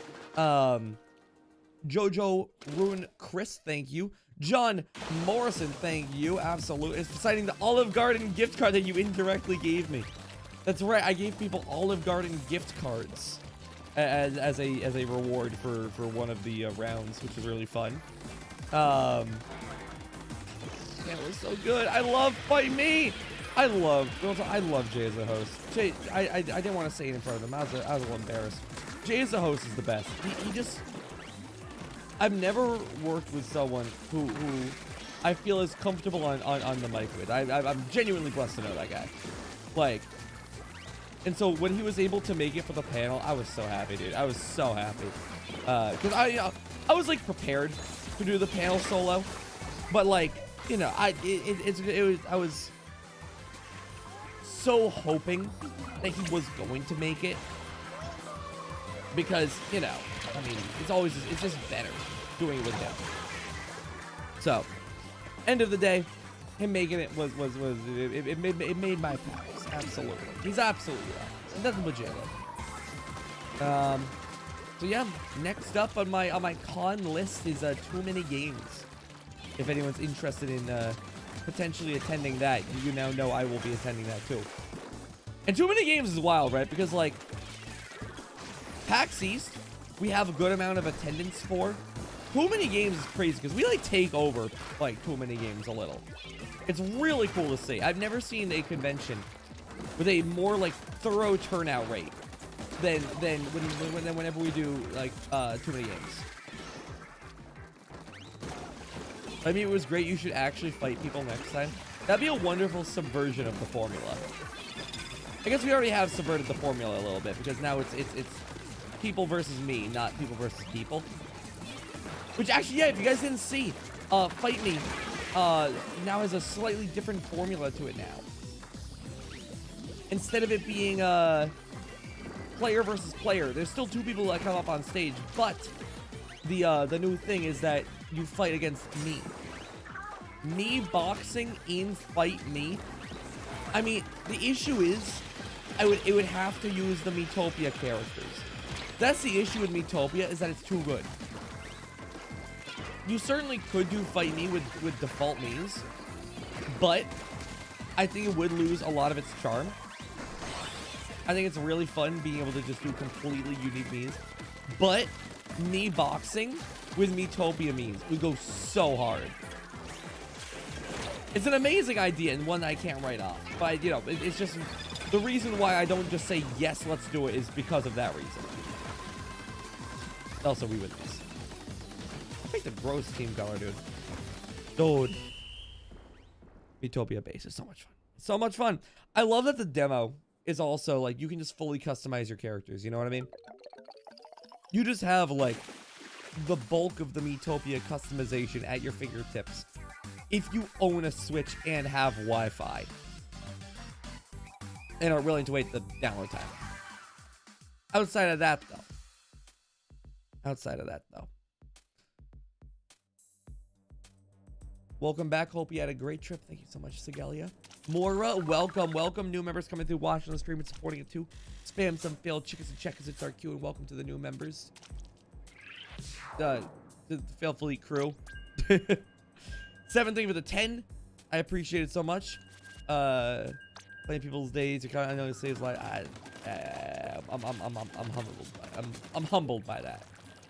Jojo Ruin Chris, thank you. John Morrison, thank you. Absolutely. It's citing the Olive Garden gift card that you indirectly gave me. That's right. I gave people Olive Garden gift cards as a reward for one of the rounds, which was really fun. Yeah, it was so good. I love Fight Me. I love Jay as a host. Jay, I didn't want to say it in front of him. I was a little embarrassed. Jay as a host is the best. He just. I've never worked with someone who I feel is comfortable on the mic with. I'm genuinely blessed to know that guy. Like, and so when he was able to make it for the panel, I was so happy, dude. I was so happy. Because I was like prepared to do the panel solo, but like, you know, I was so hoping that he was going to make it, because, you know, I mean, it's just better doing it with him. So, end of the day, him making it it made my pals. Absolutely, he's absolutely right. And nothing but J-Lo. So yeah, next up on my con list is Too Many Games. If anyone's interested in potentially attending that, you now know I will be attending that too. And Too Many Games is wild, right? Because like PAX East, we have a good amount of attendance for. Too Many Games is crazy because we like take over like Too Many Games a little. It's really cool to see. I've never seen a convention with a more like thorough turnout rate than whenever we do like Too Many Games. I mean, it was great. You should actually fight people next time. That'd be a wonderful subversion of the formula. I guess we already have subverted the formula a little bit because now it's people versus me, not people versus people. Which actually, yeah, if you guys didn't see, Fight Me now has a slightly different formula to it now. Instead of it being player versus player, there's still two people that come up on stage, but the new thing is that you fight against me. Me boxing in Fight Me. I mean, the issue is, it would have to use the Metopia characters. That's the issue with Metopia, is that it's too good. You certainly could do Fight Me with default me's, but I think it would lose a lot of its charm. I think it's really fun being able to just do completely unique me's, but me boxing with Metopia me's would go so hard. It's an amazing idea and one that I can't write off, but you know, it's just the reason why I don't just say yes, let's do it, is because of that reason. Also, we win this. I think the gross team color, dude. Dude. Metopia base is so much fun. So much fun. I love that the demo is also like, you can just fully customize your characters. You know what I mean? You just have like the bulk of the Metopia customization at your fingertips if you own a Switch and have Wi-Fi and are willing to wait the download time. Outside of that, though. Welcome back. Hope you had a great trip. Thank you so much, Sigelia. Mora, welcome. New members coming through, watching the stream and supporting it too. Spam some failed chickens and checkers. It's our queue, and welcome to the new members. The Fail Fleet crew. 7, thank you for the 10. I appreciate it so much. Playing people's days. I know it saves like I'm humbled by that.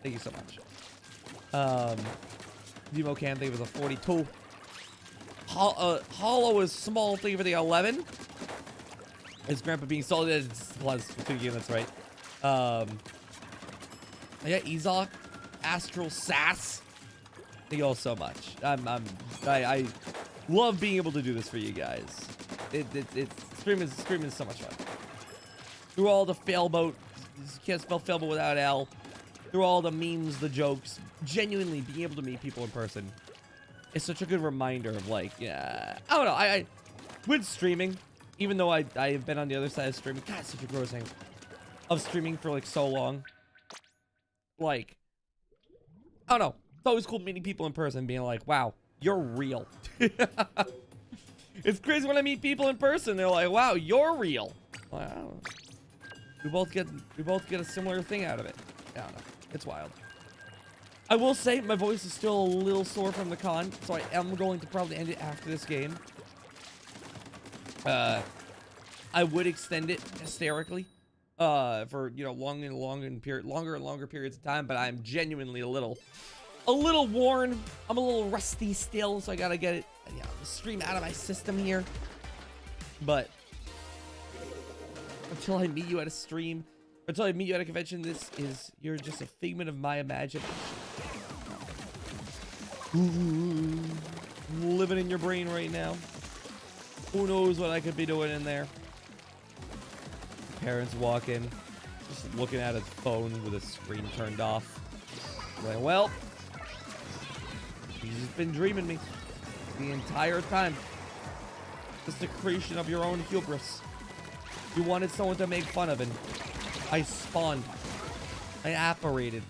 Thank you so much. Demo Cam, thank you for the 42. Hollow is small, thank you for the 11. His grandpa being salted plus 2 units, right? Yeah, Ezok, Astral Sass. Thank you all so much. I love being able to do this for you guys. Streaming is so much fun. Through all the failboat, you can't spell failboat without L. Through all the memes, the jokes, genuinely being able to meet people in person. It's such a good reminder of like, yeah, I don't know. I with streaming, even though I have been on the other side of streaming, God, it's such a gross thing of streaming for like so long. Like, I don't know. It's always cool meeting people in person, being like, wow, you're real. It's crazy when I meet people in person. They're like, wow, you're real. Wow. We both get a similar thing out of it. I don't know. It's wild. I will say my voice is still a little sore from the con, so I am going to probably end it after this game. I would extend it hysterically for, you know, longer and longer periods of time, but I'm genuinely a little worn. I'm a little rusty still, so I gotta get it, yeah, the stream out of my system here. But until I meet you at a stream, until I meet you at a convention, you're just a figment of my imagination. Ooh, living in your brain right now. Who knows what I could be doing in there? Parents walk in, just looking at his phone with his screen turned off. Like, well, he's just been dreaming me the entire time. Just a creation of your own hubris. You wanted someone to make fun of, and I spawned. I apparated.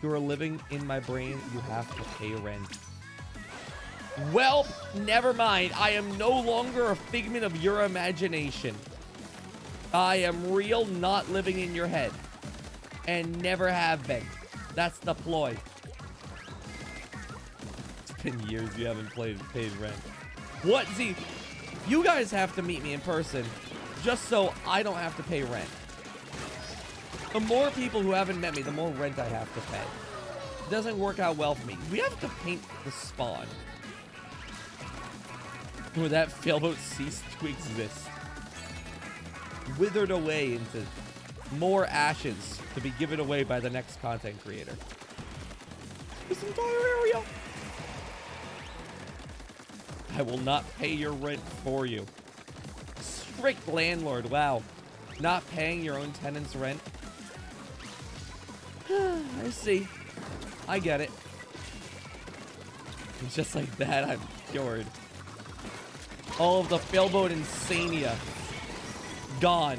You are living in my brain. You have to pay rent. Well, never mind. I am no longer a figment of your imagination. I am real, not living in your head. And never have been. That's the ploy. It's been years you haven't paid rent. What? See, you guys have to meet me in person just so I don't have to pay rent. The more people who haven't met me, the more rent I have to pay. It doesn't work out well for me. We have to paint the spawn. Where that failboat ceased to exist. Withered away into more ashes to be given away by the next content creator. This entire area. I will not pay your rent for you. Strict landlord, wow. Not paying your own tenants' rent. I see. I get it. And just like that, I'm cured. All of the failboat insania. Gone.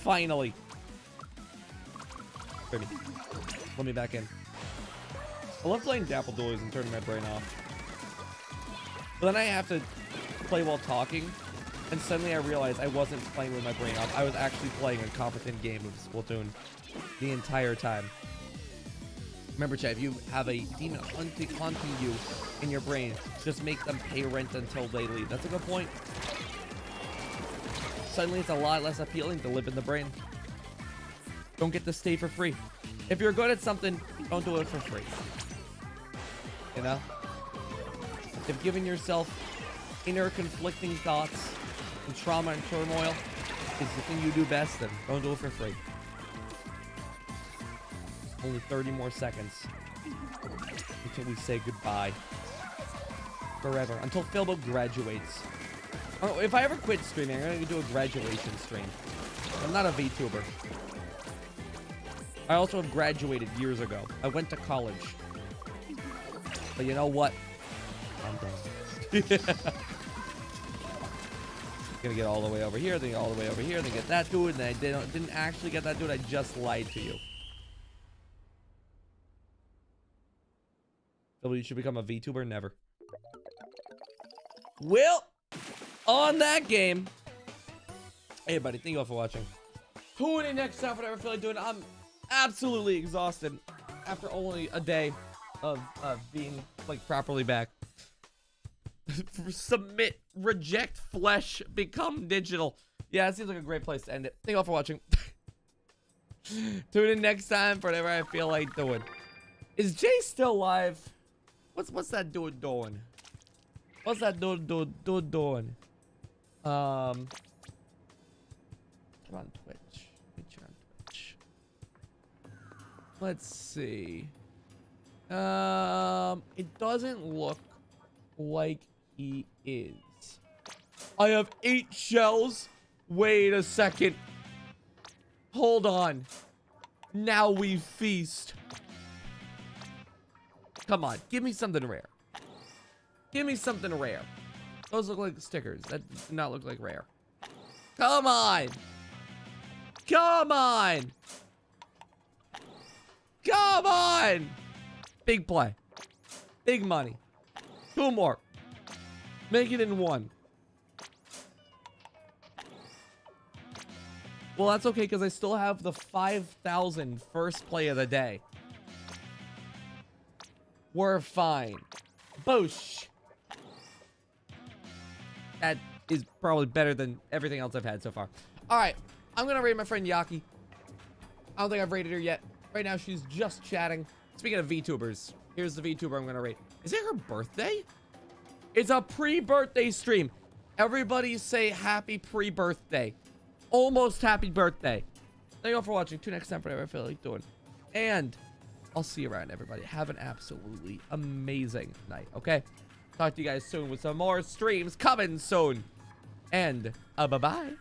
Finally. Let me back in. I love playing Dapple Doilies and turning my brain off. But then I have to play while talking. And suddenly I realized I wasn't playing with my brain off. I was actually playing a competent game of Splatoon the entire time. Remember, chat, if you have a demon haunting you in your brain, just make them pay rent until they leave. That's a good point. Suddenly it's a lot less appealing to live in the brain. Don't get to stay for free. If you're good at something, don't do it for free. You know? If giving yourself inner conflicting thoughts and trauma and turmoil is the thing you do best, then don't do it for free. Only 30 more seconds until we say goodbye. Forever. Until Philbo graduates. Oh, if I ever quit streaming, I'm going to do a graduation stream. I'm not a VTuber. I also have graduated years ago. I went to college. But you know what? I'm done. Gonna get all the way over here, then get all the way over here, then get that dude, and then I didn't actually get that dude. I just lied to you. You should become a VTuber? Never. Well, on that game. Hey, buddy. Thank you all for watching. Tune in next time, whatever I feel like doing. I'm absolutely exhausted after only a day of being like properly back. Submit, reject flesh, become digital. Yeah, it seems like a great place to end it. Thank you all for watching. Tune in next time for whatever I feel like doing. Is Jay still live? What's that dude doing? What's that dude doing? Come on Twitch. Twitch on Twitch. Let's see. It doesn't look like he is. I have 8 shells. Wait a second. Hold on. Now we feast. Come on, give me something rare. Give me something rare. Those look like stickers. That does not look like rare. Come on. Come on. Come on. Big play. Big money. 2 more. Make it in 1. Well, that's okay because I still have the 5,000 first play of the day. We're fine. Boosh. That is probably better than everything else I've had so far. All right. I'm going to rate my friend Yaki. I don't think I've rated her yet. Right now, she's just chatting. Speaking of VTubers, here's the VTuber I'm going to rate. Is it her birthday? It's a pre-birthday stream. Everybody say happy pre-birthday. Almost happy birthday. Thank you all for watching. Tune next time for whatever I feel like doing. And I'll see you around, everybody. Have an absolutely amazing night, okay? Talk to you guys soon with some more streams coming soon. And bye-bye.